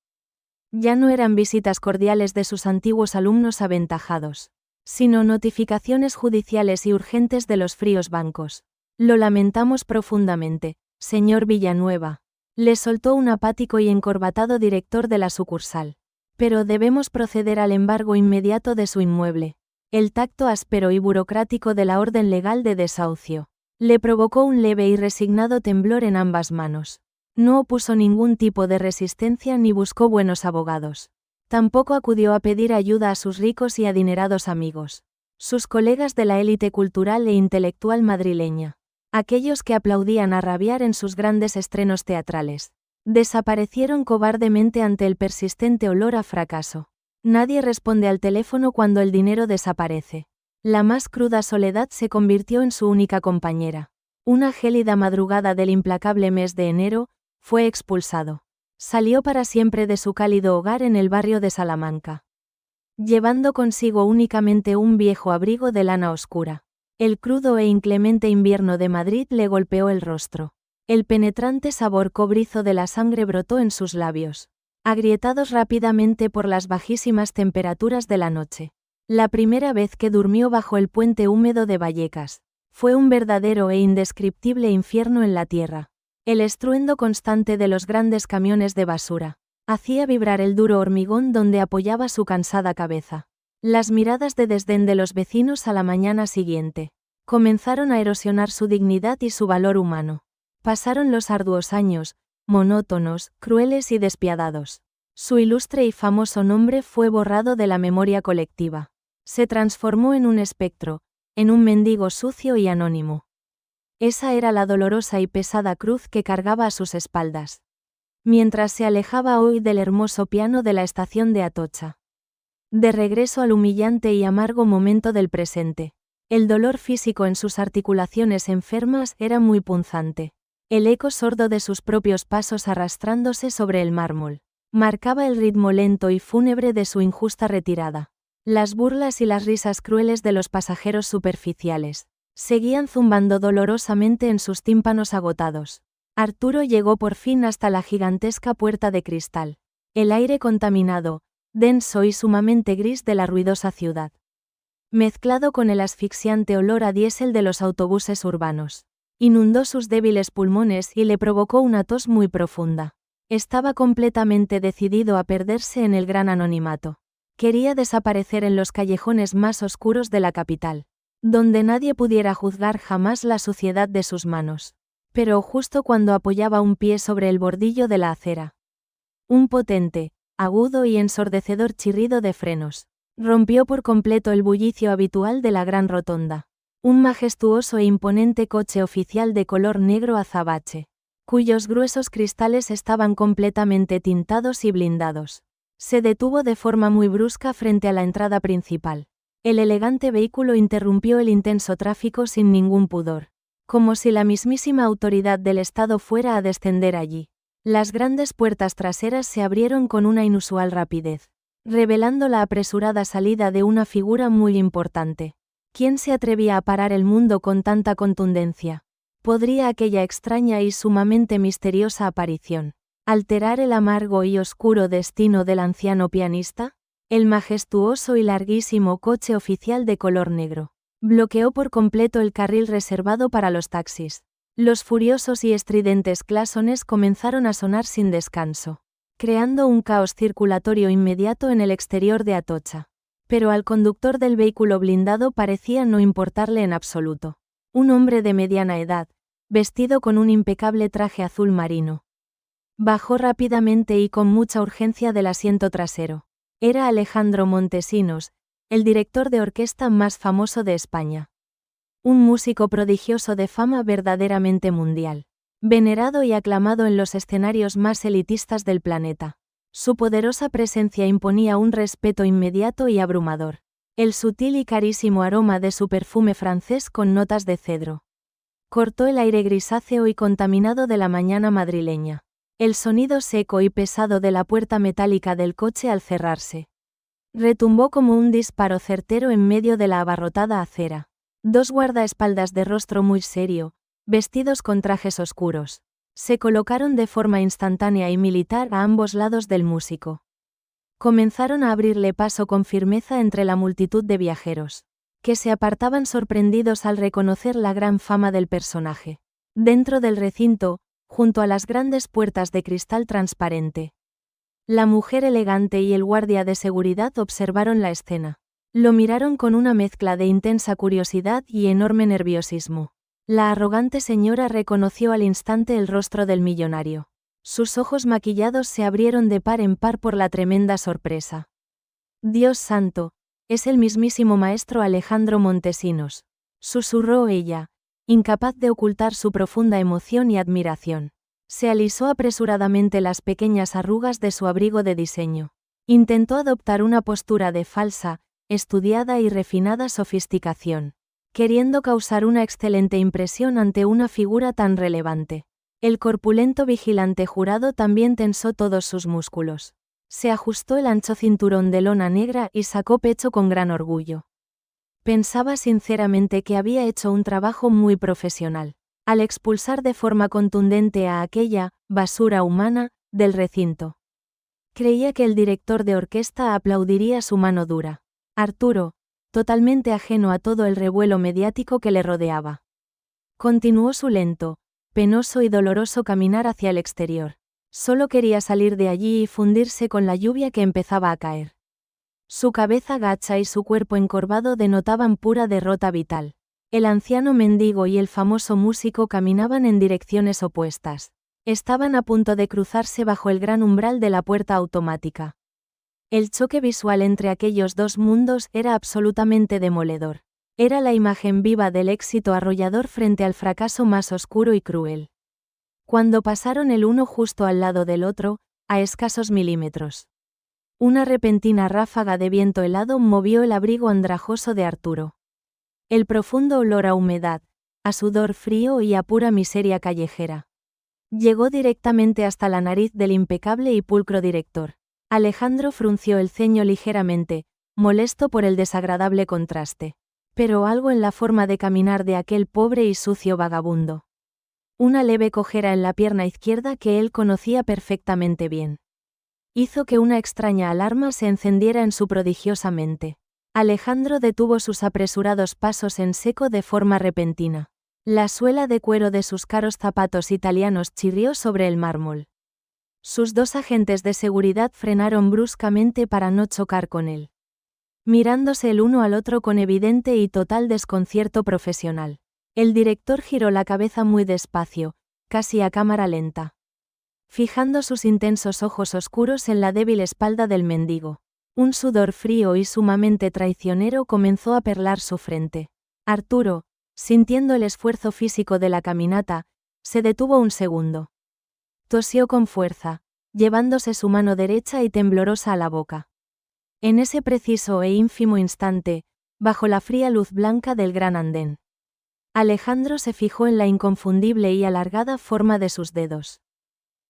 Ya no eran visitas cordiales de sus antiguos alumnos aventajados, sino notificaciones judiciales y urgentes de los fríos bancos. Lo lamentamos profundamente, señor Villanueva, le soltó un apático y encorbatado director de la sucursal. Pero debemos proceder al embargo inmediato de su inmueble. El tacto áspero y burocrático de la orden legal de desahucio le provocó un leve y resignado temblor en ambas manos. No opuso ningún tipo de resistencia ni buscó buenos abogados. Tampoco acudió a pedir ayuda a sus ricos y adinerados amigos, sus colegas de la élite cultural e intelectual madrileña, aquellos que aplaudían a rabiar en sus grandes estrenos teatrales. Desaparecieron cobardemente ante el persistente olor a fracaso. Nadie responde al teléfono cuando el dinero desaparece. La más cruda soledad se convirtió en su única compañera. Una gélida madrugada del implacable mes de enero, fue expulsado. Salió para siempre de su cálido hogar en el barrio de Salamanca, llevando consigo únicamente un viejo abrigo de lana oscura. El crudo e inclemente invierno de Madrid le golpeó el rostro. El penetrante sabor cobrizo de la sangre brotó en sus labios, agrietados rápidamente por las bajísimas temperaturas de la noche. La primera vez que durmió bajo el puente húmedo de Vallecas, fue un verdadero e indescriptible infierno en la tierra. El estruendo constante de los grandes camiones de basura hacía vibrar el duro hormigón donde apoyaba su cansada cabeza. Las miradas de desdén de los vecinos a la mañana siguiente comenzaron a erosionar su dignidad y su valor humano. Pasaron los arduos años, monótonos, crueles y despiadados. Su ilustre y famoso nombre fue borrado de la memoria colectiva. Se transformó en un espectro, en un mendigo sucio y anónimo. Esa era la dolorosa y pesada cruz que cargaba a sus espaldas, mientras se alejaba hoy del hermoso piano de la estación de Atocha. De regreso al humillante y amargo momento del presente. El dolor físico en sus articulaciones enfermas era muy punzante. El eco sordo de sus propios pasos arrastrándose sobre el mármol marcaba el ritmo lento y fúnebre de su injusta retirada. Las burlas y las risas crueles de los pasajeros superficiales seguían zumbando dolorosamente en sus tímpanos agotados. Arturo llegó por fin hasta la gigantesca puerta de cristal. El aire contaminado, denso y sumamente gris de la ruidosa ciudad, mezclado con el asfixiante olor a diésel de los autobuses urbanos, inundó sus débiles pulmones y le provocó una tos muy profunda. Estaba completamente decidido a perderse en el gran anonimato. Quería desaparecer en los callejones más oscuros de la capital, donde nadie pudiera juzgar jamás la suciedad de sus manos. Pero justo cuando apoyaba un pie sobre el bordillo de la acera, un potente, agudo y ensordecedor chirrido de frenos rompió por completo el bullicio habitual de la gran rotonda. Un majestuoso e imponente coche oficial de color negro azabache, cuyos gruesos cristales estaban completamente tintados y blindados, se detuvo de forma muy brusca frente a la entrada principal. El elegante vehículo interrumpió el intenso tráfico sin ningún pudor, como si la mismísima autoridad del Estado fuera a descender allí. Las grandes puertas traseras se abrieron con una inusual rapidez, revelando la apresurada salida de una figura muy importante. ¿Quién se atrevía a parar el mundo con tanta contundencia? ¿Podría aquella extraña y sumamente misteriosa aparición alterar el amargo y oscuro destino del anciano pianista? El majestuoso y larguísimo coche oficial de color negro bloqueó por completo el carril reservado para los taxis. Los furiosos y estridentes claxones comenzaron a sonar sin descanso, creando un caos circulatorio inmediato en el exterior de Atocha. Pero al conductor del vehículo blindado parecía no importarle en absoluto. Un hombre de mediana edad, vestido con un impecable traje azul marino. Bajó rápidamente y con mucha urgencia del asiento trasero. Era Alejandro Montesinos, el director de orquesta más famoso de España. Un músico prodigioso de fama verdaderamente mundial. Venerado y aclamado en los escenarios más elitistas del planeta. Su poderosa presencia imponía un respeto inmediato y abrumador. El sutil y carísimo aroma de su perfume francés con notas de cedro cortó el aire grisáceo y contaminado de la mañana madrileña. El sonido seco y pesado de la puerta metálica del coche al cerrarse retumbó como un disparo certero en medio de la abarrotada acera. Dos guardaespaldas de rostro muy serio, vestidos con trajes oscuros, se colocaron de forma instantánea y militar a ambos lados del músico. Comenzaron a abrirle paso con firmeza entre la multitud de viajeros, que se apartaban sorprendidos al reconocer la gran fama del personaje. Dentro del recinto, junto a las grandes puertas de cristal transparente, la mujer elegante y el guardia de seguridad observaron la escena. Lo miraron con una mezcla de intensa curiosidad y enorme nerviosismo. La arrogante señora reconoció al instante el rostro del millonario. Sus ojos maquillados se abrieron de par en par por la tremenda sorpresa. «Dios santo, es el mismísimo maestro Alejandro Montesinos», susurró ella, incapaz de ocultar su profunda emoción y admiración. Se alisó apresuradamente las pequeñas arrugas de su abrigo de diseño. Intentó adoptar una postura de falsa, estudiada y refinada sofisticación, queriendo causar una excelente impresión ante una figura tan relevante. El corpulento vigilante jurado también tensó todos sus músculos. Se ajustó el ancho cinturón de lona negra y sacó pecho con gran orgullo. Pensaba sinceramente que había hecho un trabajo muy profesional, al expulsar de forma contundente a aquella basura humana del recinto. Creía que el director de orquesta aplaudiría su mano dura. Arturo, totalmente ajeno a todo el revuelo mediático que le rodeaba, continuó su lento, penoso y doloroso caminar hacia el exterior. Solo quería salir de allí y fundirse con la lluvia que empezaba a caer. Su cabeza gacha y su cuerpo encorvado denotaban pura derrota vital. El anciano mendigo y el famoso músico caminaban en direcciones opuestas. Estaban a punto de cruzarse bajo el gran umbral de la puerta automática. El choque visual entre aquellos dos mundos era absolutamente demoledor. Era la imagen viva del éxito arrollador frente al fracaso más oscuro y cruel. Cuando pasaron el uno justo al lado del otro, a escasos milímetros, una repentina ráfaga de viento helado movió el abrigo andrajoso de Arturo. El profundo olor a humedad, a sudor frío y a pura miseria callejera llegó directamente hasta la nariz del impecable y pulcro director. Alejandro frunció el ceño ligeramente, molesto por el desagradable contraste. Pero algo en la forma de caminar de aquel pobre y sucio vagabundo. Una leve cojera en la pierna izquierda que él conocía perfectamente bien. Hizo que una extraña alarma se encendiera en su prodigiosa mente. Alejandro detuvo sus apresurados pasos en seco de forma repentina. La suela de cuero de sus caros zapatos italianos chirrió sobre el mármol. Sus dos agentes de seguridad frenaron bruscamente para no chocar con él, mirándose el uno al otro con evidente y total desconcierto profesional. El director giró la cabeza muy despacio, casi a cámara lenta, fijando sus intensos ojos oscuros en la débil espalda del mendigo. Un sudor frío y sumamente traicionero comenzó a perlar su frente. Arturo, sintiendo el esfuerzo físico de la caminata, se detuvo un segundo. Tosió con fuerza, llevándose su mano derecha y temblorosa a la boca. En ese preciso e ínfimo instante, bajo la fría luz blanca del gran andén, Alejandro se fijó en la inconfundible y alargada forma de sus dedos.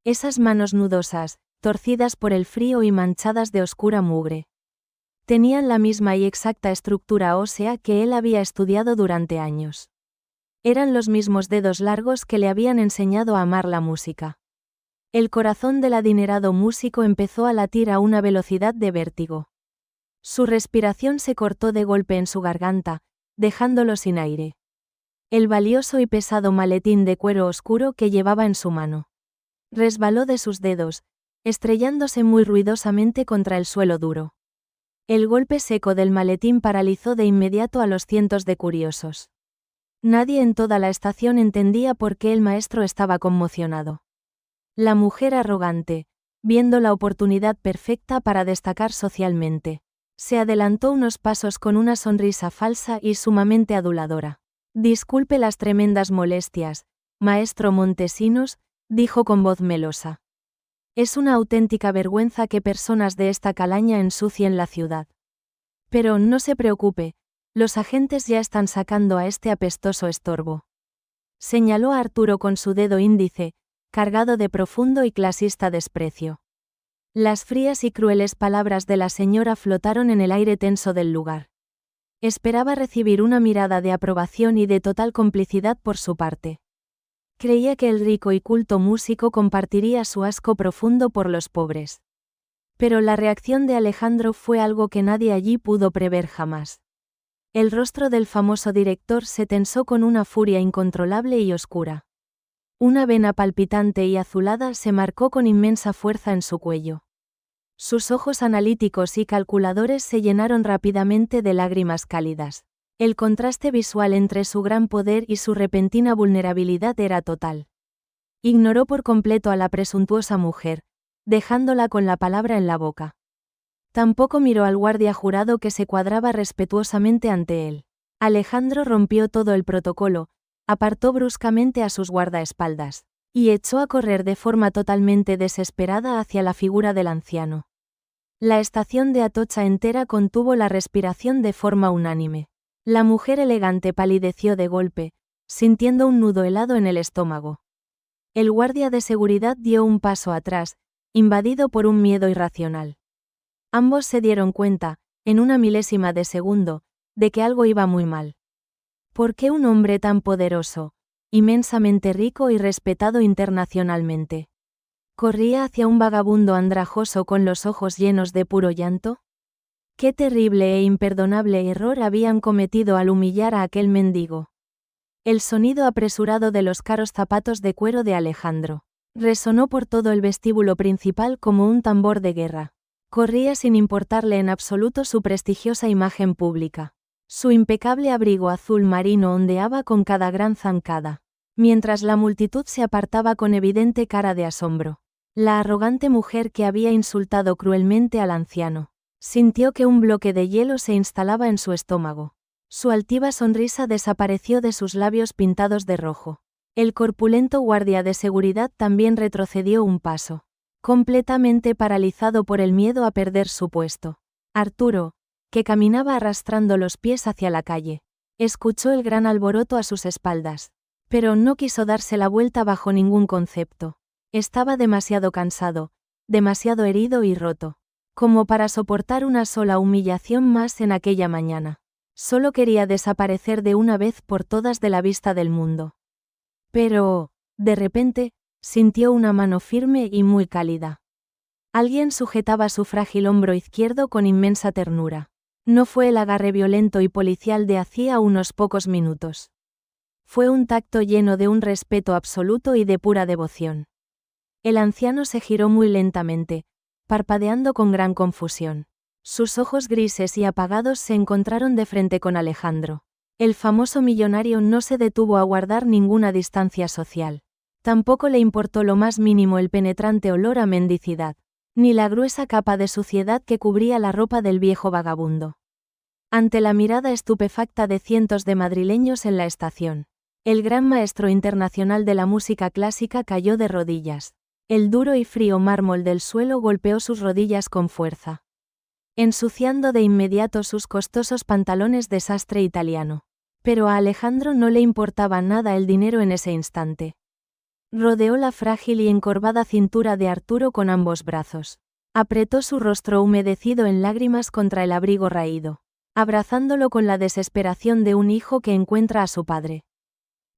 Esas manos nudosas, torcidas por el frío y manchadas de oscura mugre, tenían la misma y exacta estructura ósea que él había estudiado durante años. Eran los mismos dedos largos que le habían enseñado a amar la música. El corazón del adinerado músico empezó a latir a una velocidad de vértigo. Su respiración se cortó de golpe en su garganta, dejándolo sin aire. El valioso y pesado maletín de cuero oscuro que llevaba en su mano resbaló de sus dedos, estrellándose muy ruidosamente contra el suelo duro. El golpe seco del maletín paralizó de inmediato a los cientos de curiosos Nadie en toda la estación entendía por qué el maestro estaba conmocionado. La mujer arrogante, viendo la oportunidad perfecta para destacar socialmente, se adelantó unos pasos con una sonrisa falsa y sumamente aduladora. Disculpe las tremendas molestias, maestro Montesinos, dijo con voz melosa. Es una auténtica vergüenza que personas de esta calaña ensucien la ciudad. Pero no se preocupe, los agentes ya están sacando a este apestoso estorbo. Señaló a Arturo con su dedo índice, cargado de profundo y clasista desprecio. Las frías y crueles palabras de la señora flotaron en el aire tenso del lugar. Esperaba recibir una mirada de aprobación y de total complicidad por su parte. Creía que el rico y culto músico compartiría su asco profundo por los pobres. Pero la reacción de Alejandro fue algo que nadie allí pudo prever jamás. El rostro del famoso director se tensó con una furia incontrolable y oscura. Una vena palpitante y azulada se marcó con inmensa fuerza en su cuello. Sus ojos analíticos y calculadores se llenaron rápidamente de lágrimas cálidas. El contraste visual entre su gran poder y su repentina vulnerabilidad era total. Ignoró por completo a la presuntuosa mujer, dejándola con la palabra en la boca. Tampoco miró al guardia jurado que se cuadraba respetuosamente ante él. Alejandro rompió todo el protocolo, apartó bruscamente a sus guardaespaldas, y echó a correr de forma totalmente desesperada hacia la figura del anciano. La estación de Atocha entera contuvo la respiración de forma unánime. La mujer elegante palideció de golpe, sintiendo un nudo helado en el estómago. El guardia de seguridad dio un paso atrás, invadido por un miedo irracional. Ambos se dieron cuenta, en una milésima de segundo, de que algo iba muy mal. ¿Por qué un hombre tan poderoso, inmensamente rico y respetado internacionalmente, corría hacia un vagabundo andrajoso con los ojos llenos de puro llanto? ¿Qué terrible e imperdonable error habían cometido al humillar a aquel mendigo? El sonido apresurado de los caros zapatos de cuero de Alejandro resonó por todo el vestíbulo principal como un tambor de guerra. Corría sin importarle en absoluto su prestigiosa imagen pública. Su impecable abrigo azul marino ondeaba con cada gran zancada, mientras la multitud se apartaba con evidente cara de asombro. La arrogante mujer que había insultado cruelmente al anciano sintió que un bloque de hielo se instalaba en su estómago. Su altiva sonrisa desapareció de sus labios pintados de rojo. El corpulento guardia de seguridad también retrocedió un paso, completamente paralizado por el miedo a perder su puesto. Arturo, que caminaba arrastrando los pies hacia la calle, escuchó el gran alboroto a sus espaldas, pero no quiso darse la vuelta bajo ningún concepto. Estaba demasiado cansado, demasiado herido y roto, como para soportar una sola humillación más en aquella mañana. Solo quería desaparecer de una vez por todas de la vista del mundo. Pero, de repente, sintió una mano firme y muy cálida. Alguien sujetaba su frágil hombro izquierdo con inmensa ternura. No fue el agarre violento y policial de hacía unos pocos minutos. Fue un tacto lleno de un respeto absoluto y de pura devoción. El anciano se giró muy lentamente, parpadeando con gran confusión. Sus ojos grises y apagados se encontraron de frente con Alejandro. El famoso millonario no se detuvo a guardar ninguna distancia social. Tampoco le importó lo más mínimo el penetrante olor a mendicidad, ni la gruesa capa de suciedad que cubría la ropa del viejo vagabundo. Ante la mirada estupefacta de cientos de madrileños en la estación, el gran maestro internacional de la música clásica cayó de rodillas. El duro y frío mármol del suelo golpeó sus rodillas con fuerza, ensuciando de inmediato sus costosos pantalones de sastre italiano. Pero a Alejandro no le importaba nada el dinero en ese instante. Rodeó la frágil y encorvada cintura de Arturo con ambos brazos. Apretó su rostro humedecido en lágrimas contra el abrigo raído, abrazándolo con la desesperación de un hijo que encuentra a su padre.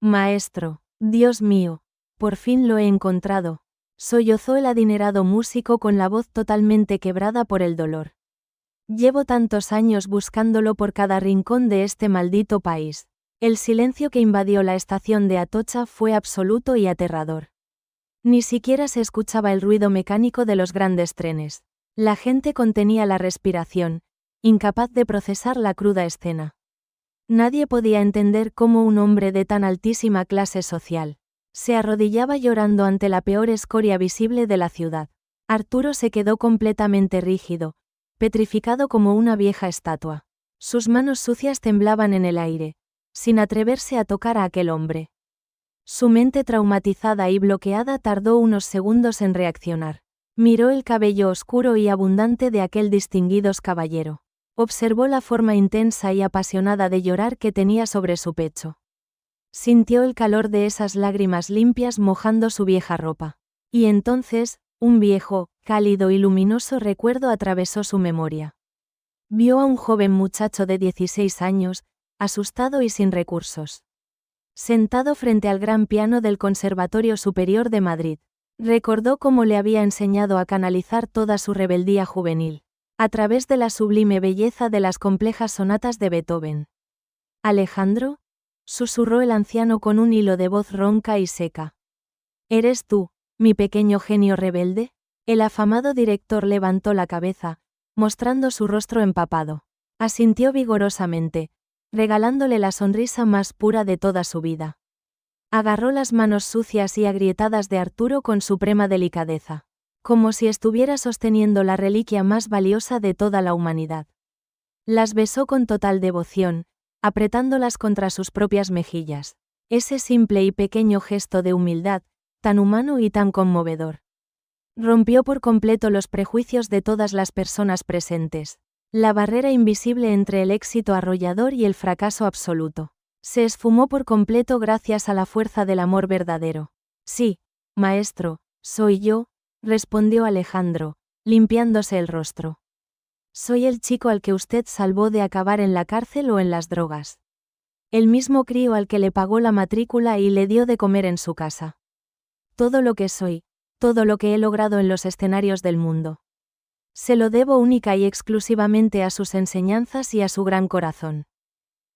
Maestro, Dios mío, por fin lo he encontrado, sollozó el adinerado músico con la voz totalmente quebrada por el dolor. Llevo tantos años buscándolo por cada rincón de este maldito país. El silencio que invadió la estación de Atocha fue absoluto y aterrador. Ni siquiera se escuchaba el ruido mecánico de los grandes trenes. La gente contenía la respiración, incapaz de procesar la cruda escena. Nadie podía entender cómo un hombre de tan altísima clase social se arrodillaba llorando ante la peor escoria visible de la ciudad. Arturo se quedó completamente rígido, petrificado como una vieja estatua. Sus manos sucias temblaban en el aire, sin atreverse a tocar a aquel hombre. Su mente traumatizada y bloqueada tardó unos segundos en reaccionar. Miró el cabello oscuro y abundante de aquel distinguido caballero. Observó la forma intensa y apasionada de llorar que tenía sobre su pecho. Sintió el calor de esas lágrimas limpias mojando su vieja ropa. Y entonces, un viejo, cálido y luminoso recuerdo atravesó su memoria. Vio a un joven muchacho de 16 años, asustado y sin recursos. Sentado frente al gran piano del Conservatorio Superior de Madrid, recordó cómo le había enseñado a canalizar toda su rebeldía juvenil, a través de la sublime belleza de las complejas sonatas de Beethoven. «Alejandro», susurró el anciano con un hilo de voz ronca y seca. «¿Eres tú, mi pequeño genio rebelde?» El afamado director levantó la cabeza, mostrando su rostro empapado. Asintió vigorosamente, regalándole la sonrisa más pura de toda su vida. Agarró las manos sucias y agrietadas de Arturo con suprema delicadeza, como si estuviera sosteniendo la reliquia más valiosa de toda la humanidad. Las besó con total devoción, apretándolas contra sus propias mejillas. Ese simple y pequeño gesto de humildad, tan humano y tan conmovedor, rompió por completo los prejuicios de todas las personas presentes. La barrera invisible entre el éxito arrollador y el fracaso absoluto se esfumó por completo gracias a la fuerza del amor verdadero. «Sí, maestro, soy yo», respondió Alejandro, limpiándose el rostro. «Soy el chico al que usted salvó de acabar en la cárcel o en las drogas. El mismo crío al que le pagó la matrícula y le dio de comer en su casa. Todo lo que soy, todo lo que he logrado en los escenarios del mundo, se lo debo única y exclusivamente a sus enseñanzas y a su gran corazón».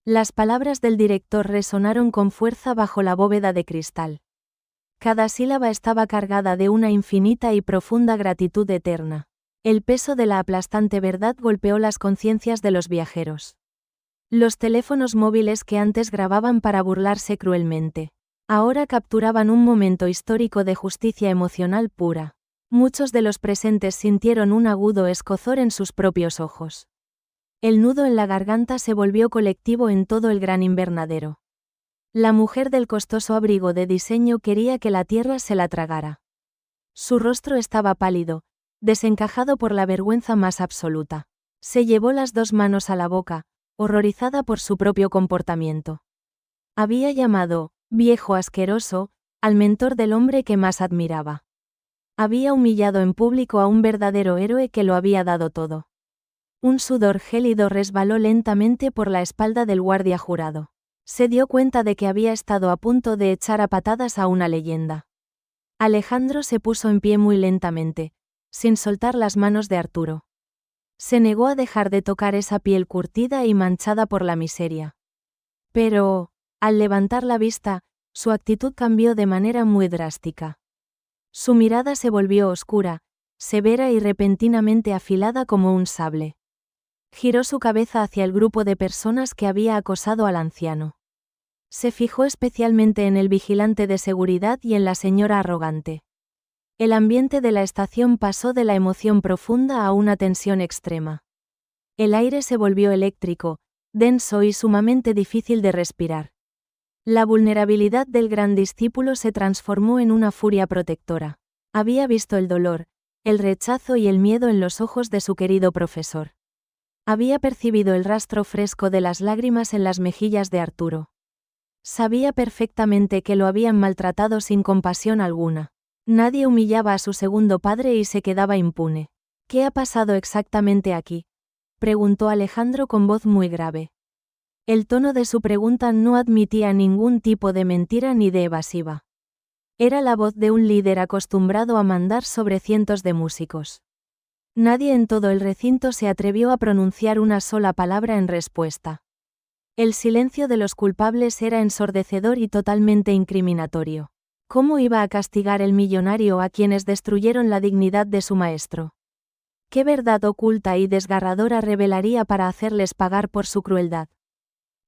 Las palabras del director resonaron con fuerza bajo la bóveda de cristal. Cada sílaba estaba cargada de una infinita y profunda gratitud eterna. El peso de la aplastante verdad golpeó las conciencias de los viajeros. Los teléfonos móviles que antes grababan para burlarse cruelmente, ahora capturaban un momento histórico de justicia emocional pura. Muchos de los presentes sintieron un agudo escozor en sus propios ojos. El nudo en la garganta se volvió colectivo en todo el gran invernadero. La mujer del costoso abrigo de diseño quería que la tierra se la tragara. Su rostro estaba pálido, desencajado por la vergüenza más absoluta. Se llevó las dos manos a la boca, horrorizada por su propio comportamiento. Había llamado «viejo asqueroso» al mentor del hombre que más admiraba. Había humillado en público a un verdadero héroe que lo había dado todo. Un sudor gélido resbaló lentamente por la espalda del guardia jurado. Se dio cuenta de que había estado a punto de echar a patadas a una leyenda. Alejandro se puso en pie muy lentamente, sin soltar las manos de Arturo. Se negó a dejar de tocar esa piel curtida y manchada por la miseria. Pero, al levantar la vista, su actitud cambió de manera muy drástica. Su mirada se volvió oscura, severa y repentinamente afilada como un sable. Giró su cabeza hacia el grupo de personas que había acosado al anciano. Se fijó especialmente en el vigilante de seguridad y en la señora arrogante. El ambiente de la estación pasó de la emoción profunda a una tensión extrema. El aire se volvió eléctrico, denso y sumamente difícil de respirar. La vulnerabilidad del gran discípulo se transformó en una furia protectora. Había visto el dolor, el rechazo y el miedo en los ojos de su querido profesor. Había percibido el rastro fresco de las lágrimas en las mejillas de Arturo. Sabía perfectamente que lo habían maltratado sin compasión alguna. Nadie humillaba a su segundo padre y se quedaba impune. «¿Qué ha pasado exactamente aquí?», preguntó Alejandro con voz muy grave. El tono de su pregunta no admitía ningún tipo de mentira ni de evasiva. Era la voz de un líder acostumbrado a mandar sobre cientos de músicos. Nadie en todo el recinto se atrevió a pronunciar una sola palabra en respuesta. El silencio de los culpables era ensordecedor y totalmente incriminatorio. ¿Cómo iba a castigar el millonario a quienes destruyeron la dignidad de su maestro? ¿Qué verdad oculta y desgarradora revelaría para hacerles pagar por su crueldad?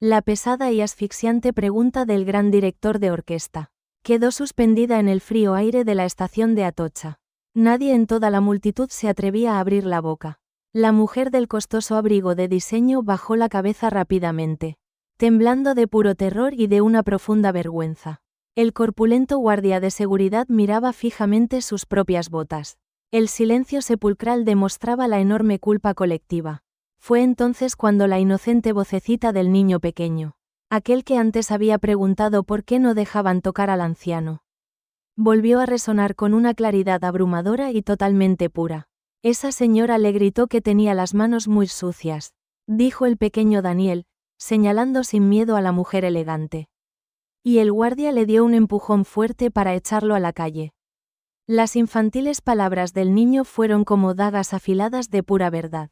La pesada y asfixiante pregunta del gran director de orquesta quedó suspendida en el frío aire de la estación de Atocha. Nadie en toda la multitud se atrevía a abrir la boca. La mujer del costoso abrigo de diseño bajó la cabeza rápidamente, temblando de puro terror y de una profunda vergüenza. El corpulento guardia de seguridad miraba fijamente sus propias botas. El silencio sepulcral demostraba la enorme culpa colectiva. Fue entonces cuando la inocente vocecita del niño pequeño, aquel que antes había preguntado por qué no dejaban tocar al anciano, volvió a resonar con una claridad abrumadora y totalmente pura. Esa señora le gritó que tenía las manos muy sucias, dijo el pequeño Daniel, señalando sin miedo a la mujer elegante. Y el guardia le dio un empujón fuerte para echarlo a la calle. Las infantiles palabras del niño fueron como dagas afiladas de pura verdad.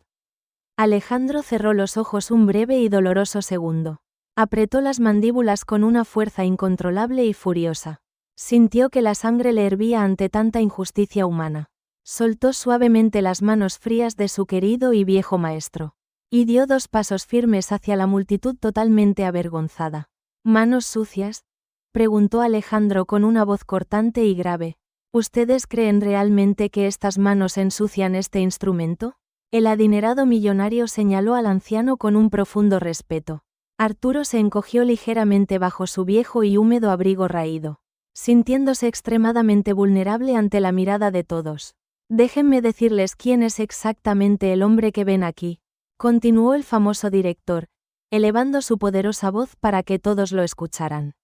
Alejandro cerró los ojos un breve y doloroso segundo. Apretó las mandíbulas con una fuerza incontrolable y furiosa. Sintió que la sangre le hervía ante tanta injusticia humana. Soltó suavemente las manos frías de su querido y viejo maestro. Y dio 2 pasos firmes hacia la multitud totalmente avergonzada. ¿Manos sucias?, preguntó Alejandro con una voz cortante y grave. ¿Ustedes creen realmente que estas manos ensucian este instrumento? El adinerado millonario señaló al anciano con un profundo respeto. Arturo se encogió ligeramente bajo su viejo y húmedo abrigo raído, sintiéndose extremadamente vulnerable ante la mirada de todos. Déjenme decirles quién es exactamente el hombre que ven aquí, continuó el famoso director, elevando su poderosa voz para que todos lo escucharan.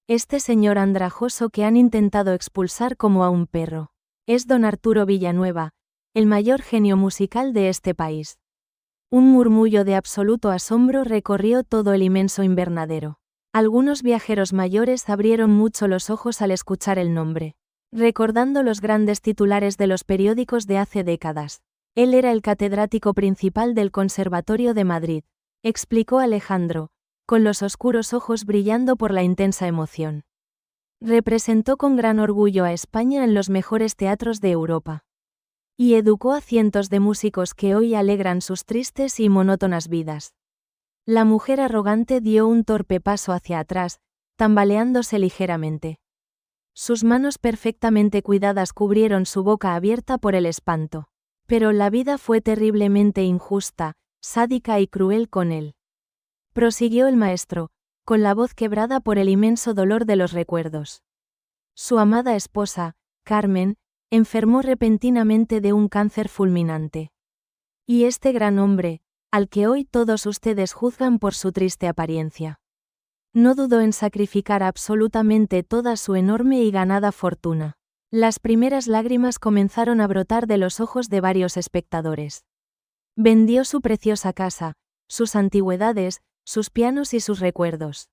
Este señor andrajoso que han intentado expulsar como a un perro, es don Arturo Villanueva, el mayor genio musical de este país. Un murmullo de absoluto asombro recorrió todo el inmenso invernadero. Algunos viajeros mayores abrieron mucho los ojos al escuchar el nombre, recordando los grandes titulares de los periódicos de hace décadas. Él era el catedrático principal del Conservatorio de Madrid, explicó Alejandro, con los oscuros ojos brillando por la intensa emoción. Representó con gran orgullo a España en los mejores teatros de Europa. Y educó a cientos de músicos que hoy alegran sus tristes y monótonas vidas. La mujer arrogante dio un torpe paso hacia atrás, tambaleándose ligeramente. Sus manos perfectamente cuidadas cubrieron su boca abierta por el espanto. Pero la vida fue terriblemente injusta, sádica y cruel con él. Prosiguió el maestro, con la voz quebrada por el inmenso dolor de los recuerdos. Su amada esposa, Carmen, enfermó repentinamente de un cáncer fulminante. Y este gran hombre, al que hoy todos ustedes juzgan por su triste apariencia, no dudó en sacrificar absolutamente toda su enorme y ganada fortuna. Las primeras lágrimas comenzaron a brotar de los ojos de varios espectadores. Vendió su preciosa casa, sus antigüedades, sus pianos y sus recuerdos.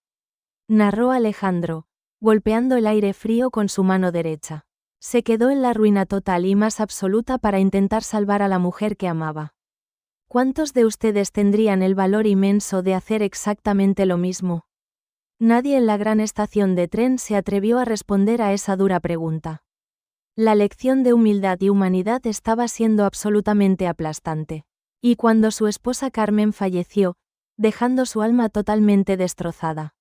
Narró Alejandro, golpeando el aire frío con su mano derecha. Se quedó en la ruina total y más absoluta para intentar salvar a la mujer que amaba. ¿Cuántos de ustedes tendrían el valor inmenso de hacer exactamente lo mismo? Nadie en la gran estación de tren se atrevió a responder a esa dura pregunta. La lección de humildad y humanidad estaba siendo absolutamente aplastante. Y cuando su esposa Carmen falleció, dejando su alma totalmente destrozada,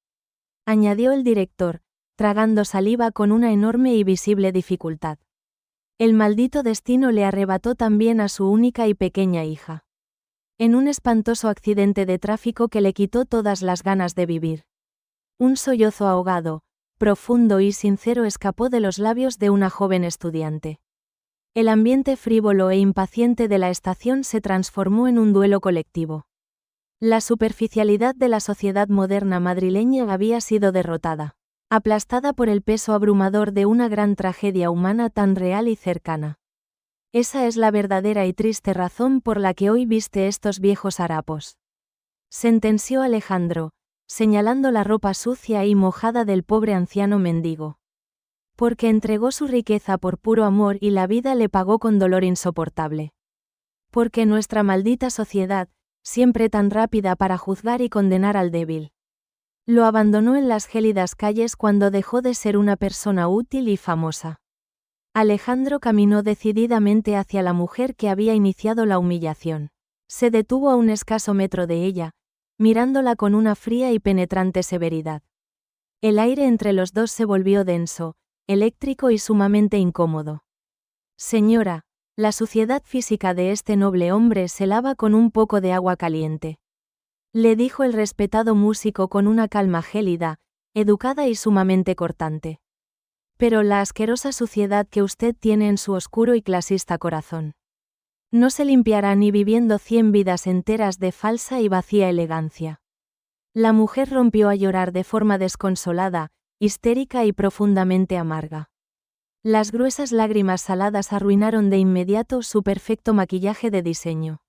añadió el director, tragando saliva con una enorme y visible dificultad. El maldito destino le arrebató también a su única y pequeña hija. En un espantoso accidente de tráfico que le quitó todas las ganas de vivir. Un sollozo ahogado, profundo y sincero escapó de los labios de una joven estudiante. El ambiente frívolo e impaciente de la estación se transformó en un duelo colectivo. La superficialidad de la sociedad moderna madrileña había sido derrotada, aplastada por el peso abrumador de una gran tragedia humana tan real y cercana. Esa es la verdadera y triste razón por la que hoy viste estos viejos harapos, sentenció Alejandro, señalando la ropa sucia y mojada del pobre anciano mendigo. Porque entregó su riqueza por puro amor y la vida le pagó con dolor insoportable. Porque nuestra maldita sociedad, siempre tan rápida para juzgar y condenar al débil, lo abandonó en las gélidas calles cuando dejó de ser una persona útil y famosa. Alejandro caminó decididamente hacia la mujer que había iniciado la humillación. Se detuvo a un escaso metro de ella, mirándola con una fría y penetrante severidad. El aire entre los dos se volvió denso, eléctrico y sumamente incómodo. Señora, la suciedad física de este noble hombre se lava con un poco de agua caliente. Le dijo el respetado músico con una calma gélida, educada y sumamente cortante. Pero la asquerosa suciedad que usted tiene en su oscuro y clasista corazón no se limpiará ni viviendo 100 vidas enteras de falsa y vacía elegancia. La mujer rompió a llorar de forma desconsolada, histérica y profundamente amarga. Las gruesas lágrimas saladas arruinaron de inmediato su perfecto maquillaje de diseño.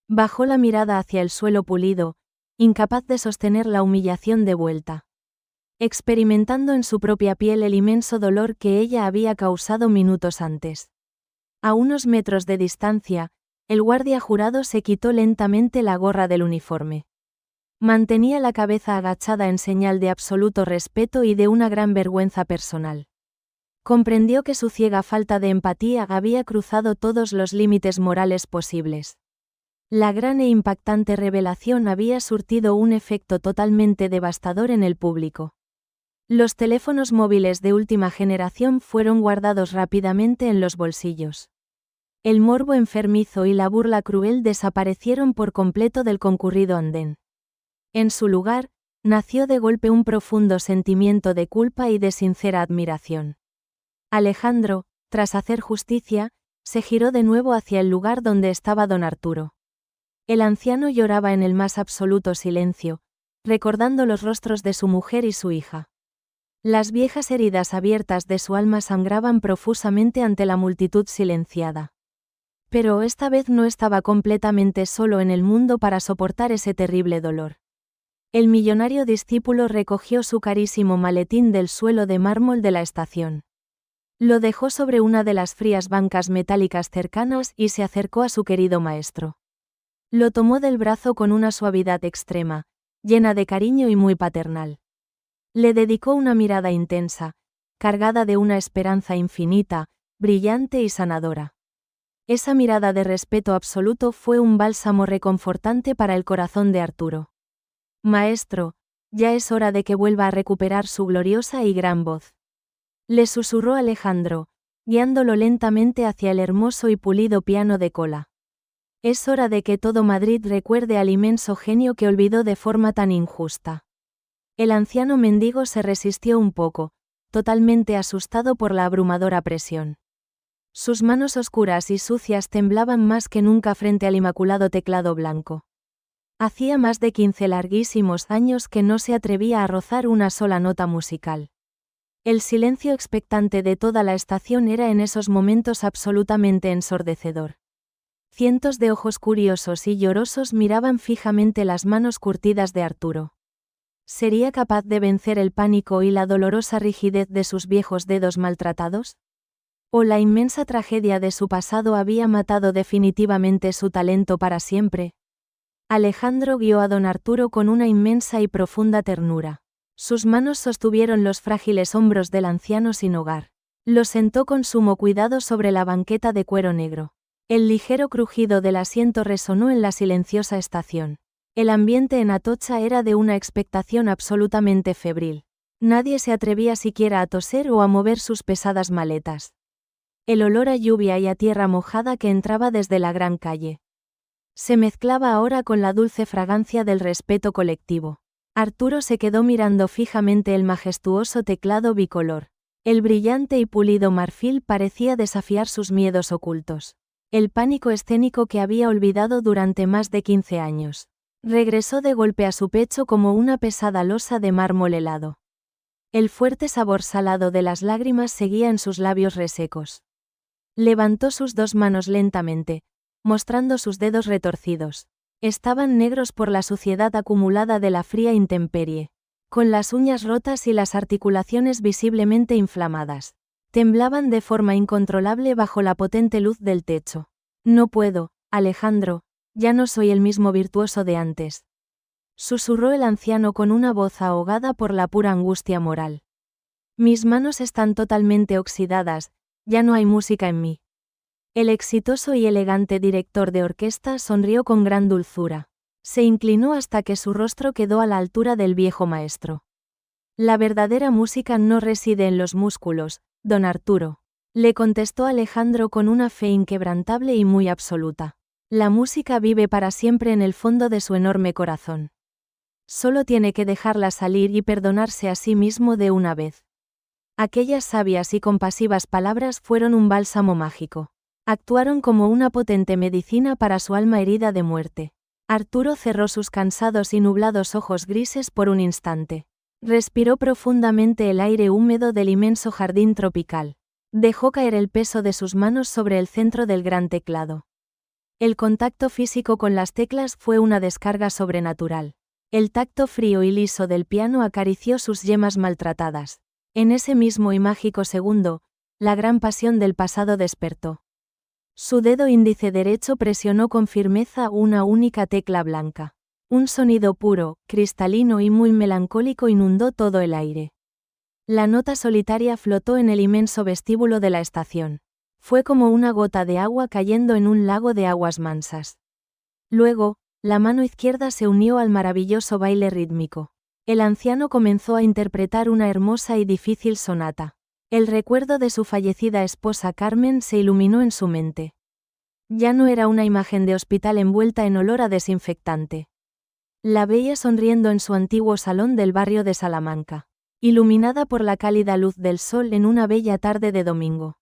Bajó la mirada hacia el suelo pulido, incapaz de sostener la humillación de vuelta. Experimentando en su propia piel el inmenso dolor que ella había causado minutos antes. A unos metros de distancia, el guardia jurado se quitó lentamente la gorra del uniforme. Mantenía la cabeza agachada en señal de absoluto respeto y de una gran vergüenza personal. Comprendió que su ciega falta de empatía había cruzado todos los límites morales posibles. La gran e impactante revelación había surtido un efecto totalmente devastador en el público. Los teléfonos móviles de última generación fueron guardados rápidamente en los bolsillos. El morbo enfermizo y la burla cruel desaparecieron por completo del concurrido andén. En su lugar, nació de golpe un profundo sentimiento de culpa y de sincera admiración. Alejandro, tras hacer justicia, se giró de nuevo hacia el lugar donde estaba don Arturo. El anciano lloraba en el más absoluto silencio, recordando los rostros de su mujer y su hija. Las viejas heridas abiertas de su alma sangraban profusamente ante la multitud silenciada. Pero esta vez no estaba completamente solo en el mundo para soportar ese terrible dolor. El millonario discípulo recogió su carísimo maletín del suelo de mármol de la estación. Lo dejó sobre una de las frías bancas metálicas cercanas y se acercó a su querido maestro. Lo tomó del brazo con una suavidad extrema, llena de cariño y muy paternal. Le dedicó una mirada intensa, cargada de una esperanza infinita, brillante y sanadora. Esa mirada de respeto absoluto fue un bálsamo reconfortante para el corazón de Arturo. Maestro, ya es hora de que vuelva a recuperar su gloriosa y gran voz. Le susurró Alejandro, guiándolo lentamente hacia el hermoso y pulido piano de cola. Es hora de que todo Madrid recuerde al inmenso genio que olvidó de forma tan injusta. El anciano mendigo se resistió un poco, totalmente asustado por la abrumadora presión. Sus manos oscuras y sucias temblaban más que nunca frente al inmaculado teclado blanco. Hacía más de 15 larguísimos años que no se atrevía a rozar una sola nota musical. El silencio expectante de toda la estación era en esos momentos absolutamente ensordecedor. Cientos de ojos curiosos y llorosos miraban fijamente las manos curtidas de Arturo. ¿Sería capaz de vencer el pánico y la dolorosa rigidez de sus viejos dedos maltratados? ¿O la inmensa tragedia de su pasado había matado definitivamente su talento para siempre? Alejandro guió a don Arturo con una inmensa y profunda ternura. Sus manos sostuvieron los frágiles hombros del anciano sin hogar. Lo sentó con sumo cuidado sobre la banqueta de cuero negro. El ligero crujido del asiento resonó en la silenciosa estación. El ambiente en Atocha era de una expectación absolutamente febril. Nadie se atrevía siquiera a toser o a mover sus pesadas maletas. El olor a lluvia y a tierra mojada que entraba desde la gran calle se mezclaba ahora con la dulce fragancia del respeto colectivo. Arturo se quedó mirando fijamente el majestuoso teclado bicolor. El brillante y pulido marfil parecía desafiar sus miedos ocultos. El pánico escénico que había olvidado durante más de 15 años regresó de golpe a su pecho como una pesada losa de mármol helado. El fuerte sabor salado de las lágrimas seguía en sus labios resecos. Levantó sus dos manos lentamente, mostrando sus dedos retorcidos. Estaban negros por la suciedad acumulada de la fría intemperie, con las uñas rotas y las articulaciones visiblemente inflamadas. Temblaban de forma incontrolable bajo la potente luz del techo. No puedo, Alejandro, ya no soy el mismo virtuoso de antes. Susurró el anciano con una voz ahogada por la pura angustia moral. Mis manos están totalmente oxidadas, ya no hay música en mí. El exitoso y elegante director de orquesta sonrió con gran dulzura. Se inclinó hasta que su rostro quedó a la altura del viejo maestro. La verdadera música no reside en los músculos, don Arturo, le contestó Alejandro con una fe inquebrantable y muy absoluta. La música vive para siempre en el fondo de su enorme corazón. Solo tiene que dejarla salir y perdonarse a sí mismo de una vez. Aquellas sabias y compasivas palabras fueron un bálsamo mágico. Actuaron como una potente medicina para su alma herida de muerte. Arturo cerró sus cansados y nublados ojos grises por un instante. Respiró profundamente el aire húmedo del inmenso jardín tropical. Dejó caer el peso de sus manos sobre el centro del gran teclado. El contacto físico con las teclas fue una descarga sobrenatural. El tacto frío y liso del piano acarició sus yemas maltratadas. En ese mismo y mágico segundo, la gran pasión del pasado despertó. Su dedo índice derecho presionó con firmeza una única tecla blanca. Un sonido puro, cristalino y muy melancólico inundó todo el aire. La nota solitaria flotó en el inmenso vestíbulo de la estación. Fue como una gota de agua cayendo en un lago de aguas mansas. Luego, la mano izquierda se unió al maravilloso baile rítmico. El anciano comenzó a interpretar una hermosa y difícil sonata. El recuerdo de su fallecida esposa Carmen se iluminó en su mente. Ya no era una imagen de hospital envuelta en olor a desinfectante. La veía sonriendo en su antiguo salón del barrio de Salamanca, iluminada por la cálida luz del sol en una bella tarde de domingo.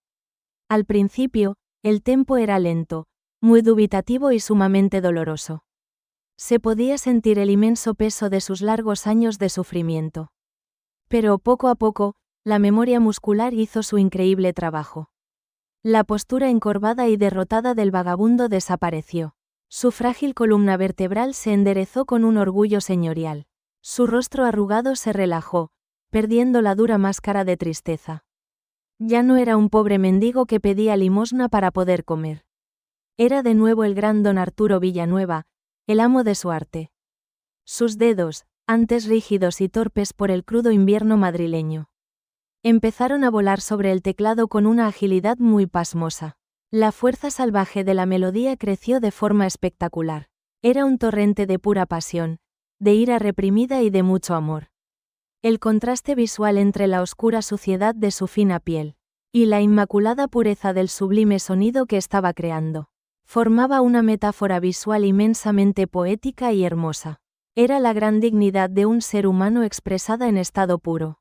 Al principio, el tempo era lento, muy dubitativo y sumamente doloroso. Se podía sentir el inmenso peso de sus largos años de sufrimiento. Pero poco a poco, la memoria muscular hizo su increíble trabajo. La postura encorvada y derrotada del vagabundo desapareció. Su frágil columna vertebral se enderezó con un orgullo señorial. Su rostro arrugado se relajó, perdiendo la dura máscara de tristeza. Ya no era un pobre mendigo que pedía limosna para poder comer. Era de nuevo el gran don Arturo Villanueva, el amo de su arte. Sus dedos, antes rígidos y torpes por el crudo invierno madrileño, empezaron a volar sobre el teclado con una agilidad muy pasmosa. La fuerza salvaje de la melodía creció de forma espectacular. Era un torrente de pura pasión, de ira reprimida y de mucho amor. El contraste visual entre la oscura suciedad de su fina piel y la inmaculada pureza del sublime sonido que estaba creando formaba una metáfora visual inmensamente poética y hermosa. Era la gran dignidad de un ser humano expresada en estado puro.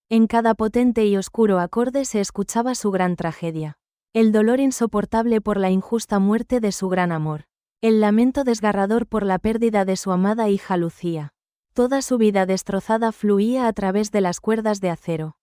En cada potente y oscuro acorde se escuchaba su gran tragedia. El dolor insoportable por la injusta muerte de su gran amor. El lamento desgarrador por la pérdida de su amada hija Lucía. Toda su vida destrozada fluía a través de las cuerdas de acero.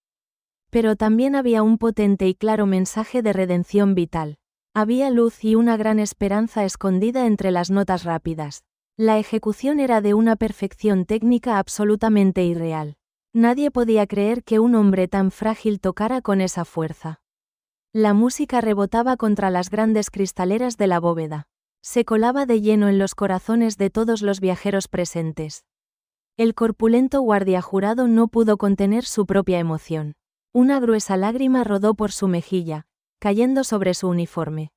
Pero también había un potente y claro mensaje de redención vital. Había luz y una gran esperanza escondida entre las notas rápidas. La ejecución era de una perfección técnica absolutamente irreal. Nadie podía creer que un hombre tan frágil tocara con esa fuerza. La música rebotaba contra las grandes cristaleras de la bóveda. Se colaba de lleno en los corazones de todos los viajeros presentes. El corpulento guardia jurado no pudo contener su propia emoción. Una gruesa lágrima rodó por su mejilla, cayendo sobre su uniforme.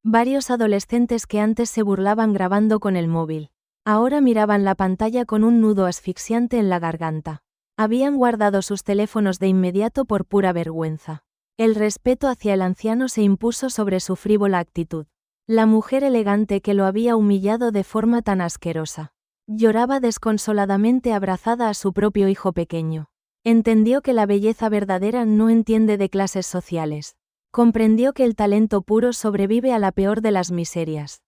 Varios adolescentes que antes se burlaban grabando con el móvil, ahora miraban la pantalla con un nudo asfixiante en la garganta. Habían guardado sus teléfonos de inmediato por pura vergüenza. El respeto hacia el anciano se impuso sobre su frívola actitud. La mujer elegante que lo había humillado de forma tan asquerosa lloraba desconsoladamente abrazada a su propio hijo pequeño. Entendió que la belleza verdadera no entiende de clases sociales. Comprendió que el talento puro sobrevive a la peor de las miserias.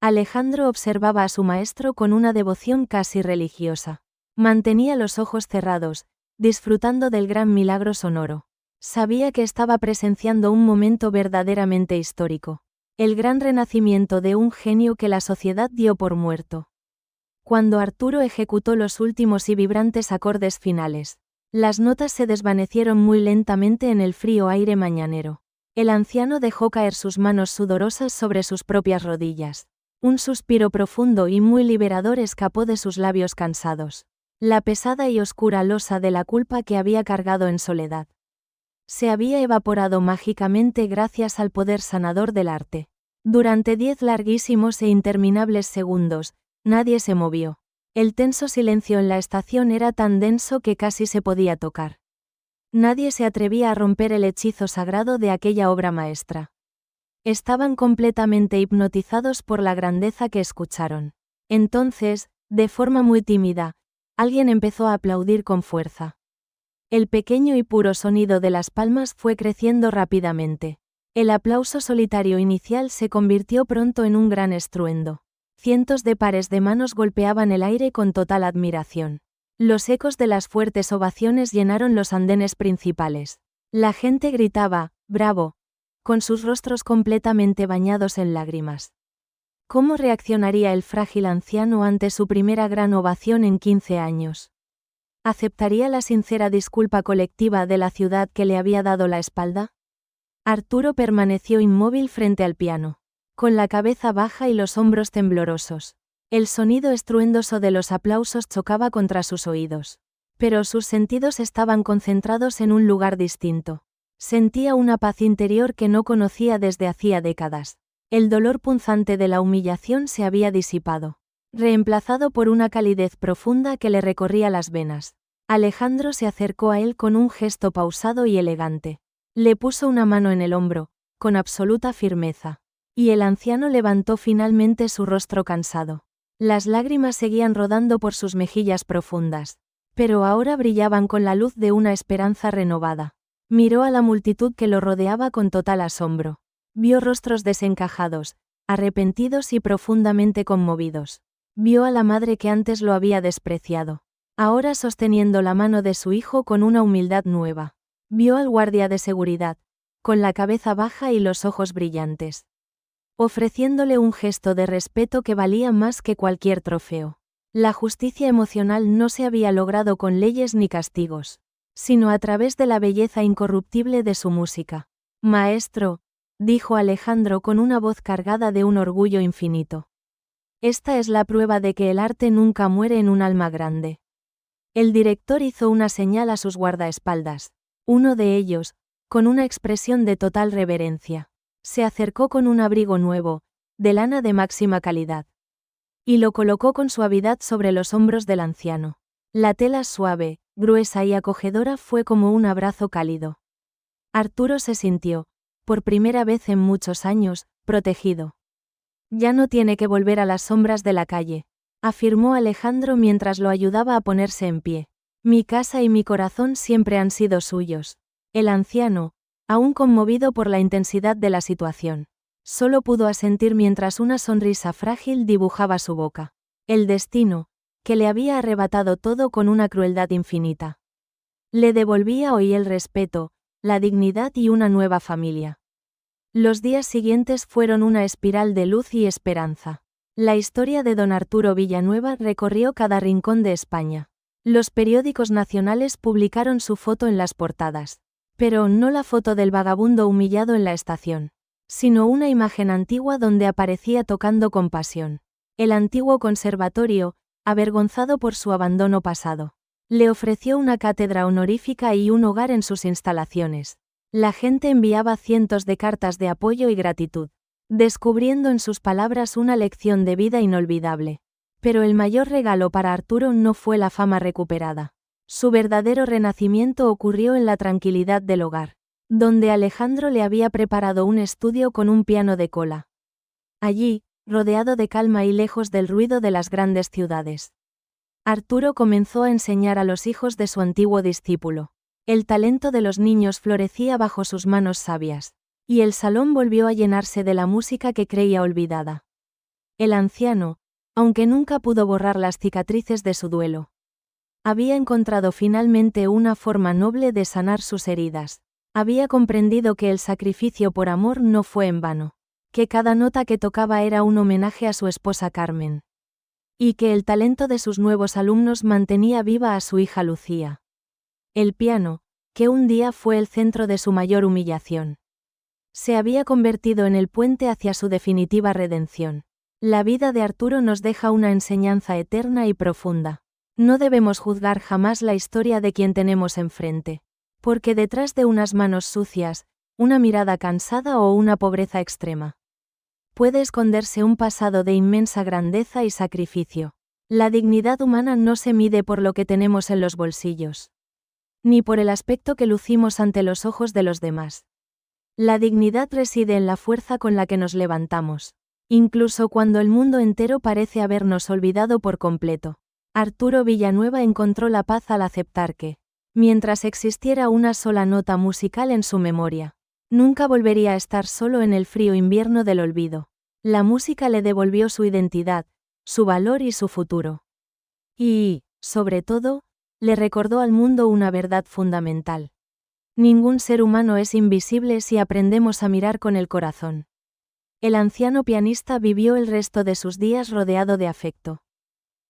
Alejandro observaba a su maestro con una devoción casi religiosa. Mantenía los ojos cerrados, disfrutando del gran milagro sonoro. Sabía que estaba presenciando un momento verdaderamente histórico. El gran renacimiento de un genio que la sociedad dio por muerto. Cuando Arturo ejecutó los últimos y vibrantes acordes finales, las notas se desvanecieron muy lentamente en el frío aire mañanero. El anciano dejó caer sus manos sudorosas sobre sus propias rodillas. Un suspiro profundo y muy liberador escapó de sus labios cansados. La pesada y oscura losa de la culpa que había cargado en soledad se había evaporado mágicamente gracias al poder sanador del arte. Durante 10 larguísimos e interminables segundos, Nadie se movió. El tenso silencio en la estación era tan denso que casi se podía tocar. Nadie se atrevía a romper el hechizo sagrado de aquella obra maestra. Estaban completamente hipnotizados por la grandeza que escucharon. Entonces, de forma muy tímida, alguien empezó a aplaudir con fuerza. El pequeño y puro sonido de las palmas fue creciendo rápidamente. El aplauso solitario inicial se convirtió pronto en un gran estruendo. Cientos de pares de manos golpeaban el aire con total admiración. Los ecos de las fuertes ovaciones llenaron los andenes principales. La gente gritaba, ¡bravo!, con sus rostros completamente bañados en lágrimas. ¿Cómo reaccionaría el frágil anciano ante su primera gran ovación en 15 años? ¿Aceptaría la sincera disculpa colectiva de la ciudad que le había dado la espalda? Arturo permaneció inmóvil frente al piano, con la cabeza baja y los hombros temblorosos. El sonido estruendoso de los aplausos chocaba contra sus oídos. Pero sus sentidos estaban concentrados en un lugar distinto. Sentía una paz interior que no conocía desde hacía décadas. El dolor punzante de la humillación se había disipado, reemplazado por una calidez profunda que le recorría las venas. Alejandro se acercó a él con un gesto pausado y elegante. Le puso una mano en el hombro, con absoluta firmeza. Y el anciano levantó finalmente su rostro cansado. Las lágrimas seguían rodando por sus mejillas profundas, pero ahora brillaban con la luz de una esperanza renovada. Miró a la multitud que lo rodeaba con total asombro. Vio rostros desencajados, arrepentidos y profundamente conmovidos. Vio a la madre que antes lo había despreciado, ahora sosteniendo la mano de su hijo con una humildad nueva. Vio al guardia de seguridad, con la cabeza baja y los ojos brillantes, ofreciéndole un gesto de respeto que valía más que cualquier trofeo. La justicia emocional no se había logrado con leyes ni castigos, sino a través de la belleza incorruptible de su música. Maestro, dijo Alejandro con una voz cargada de un orgullo infinito. Esta es la prueba de que el arte nunca muere en un alma grande. El director hizo una señal a sus guardaespaldas. Uno de ellos, con una expresión de total reverencia, se acercó con un abrigo nuevo, de lana de máxima calidad, y lo colocó con suavidad sobre los hombros del anciano. La tela suave, gruesa y acogedora fue como un abrazo cálido. Arturo se sintió, por primera vez en muchos años, protegido. Ya no tiene que volver a las sombras de la calle, afirmó Alejandro mientras lo ayudaba a ponerse en pie. Mi casa y mi corazón siempre han sido suyos. El anciano, aún conmovido por la intensidad de la situación, solo pudo asentir mientras una sonrisa frágil dibujaba su boca. El destino, que le había arrebatado todo con una crueldad infinita, le devolvía hoy el respeto, la dignidad y una nueva familia. Los días siguientes fueron una espiral de luz y esperanza. La historia de don Arturo Villanueva recorrió cada rincón de España. Los periódicos nacionales publicaron su foto en las portadas. Pero no la foto del vagabundo humillado en la estación, sino una imagen antigua donde aparecía tocando con pasión. El antiguo conservatorio, avergonzado por su abandono pasado, le ofreció una cátedra honorífica y un hogar en sus instalaciones. La gente enviaba cientos de cartas de apoyo y gratitud, descubriendo en sus palabras una lección de vida inolvidable. Pero el mayor regalo para Arturo no fue la fama recuperada. Su verdadero renacimiento ocurrió en la tranquilidad del hogar, donde Alejandro le había preparado un estudio con un piano de cola. Allí, rodeado de calma y lejos del ruido de las grandes ciudades, Arturo comenzó a enseñar a los hijos de su antiguo discípulo. El talento de los niños florecía bajo sus manos sabias, y el salón volvió a llenarse de la música que creía olvidada. El anciano, aunque nunca pudo borrar las cicatrices de su duelo, había encontrado finalmente una forma noble de sanar sus heridas. Había comprendido que el sacrificio por amor no fue en vano, que cada nota que tocaba era un homenaje a su esposa Carmen, y que el talento de sus nuevos alumnos mantenía viva a su hija Lucía. El piano, que un día fue el centro de su mayor humillación, se había convertido en el puente hacia su definitiva redención. La vida de Arturo nos deja una enseñanza eterna y profunda. No debemos juzgar jamás la historia de quien tenemos enfrente, porque detrás de unas manos sucias, una mirada cansada o una pobreza extrema, puede esconderse un pasado de inmensa grandeza y sacrificio. La dignidad humana no se mide por lo que tenemos en los bolsillos, ni por el aspecto que lucimos ante los ojos de los demás. La dignidad reside en la fuerza con la que nos levantamos, incluso cuando el mundo entero parece habernos olvidado por completo. Arturo Villanueva encontró la paz al aceptar que, mientras existiera una sola nota musical en su memoria, nunca volvería a estar solo en el frío invierno del olvido. La música le devolvió su identidad, su valor y su futuro. Y, sobre todo, le recordó al mundo una verdad fundamental. Ningún ser humano es invisible si aprendemos a mirar con el corazón. El anciano pianista vivió el resto de sus días rodeado de afecto,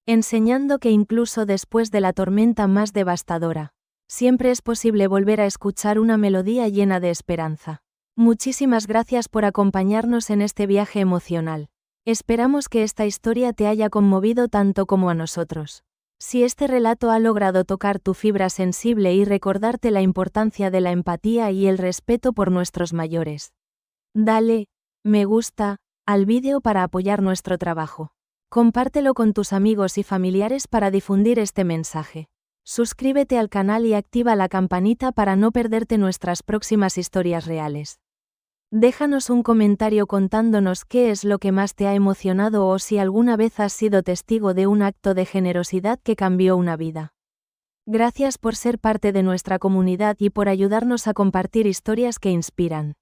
enseñando que incluso después de la tormenta más devastadora, siempre es posible volver a escuchar una melodía llena de esperanza. Muchísimas gracias por acompañarnos en este viaje emocional. Esperamos que esta historia te haya conmovido tanto como a nosotros. Si este relato ha logrado tocar tu fibra sensible y recordarte la importancia de la empatía y el respeto por nuestros mayores, dale me gusta al vídeo para apoyar nuestro trabajo. Compártelo con tus amigos y familiares para difundir este mensaje. Suscríbete al canal y activa la campanita para no perderte nuestras próximas historias reales. Déjanos un comentario contándonos qué es lo que más te ha emocionado o si alguna vez has sido testigo de un acto de generosidad que cambió una vida. Gracias por ser parte de nuestra comunidad y por ayudarnos a compartir historias que inspiran.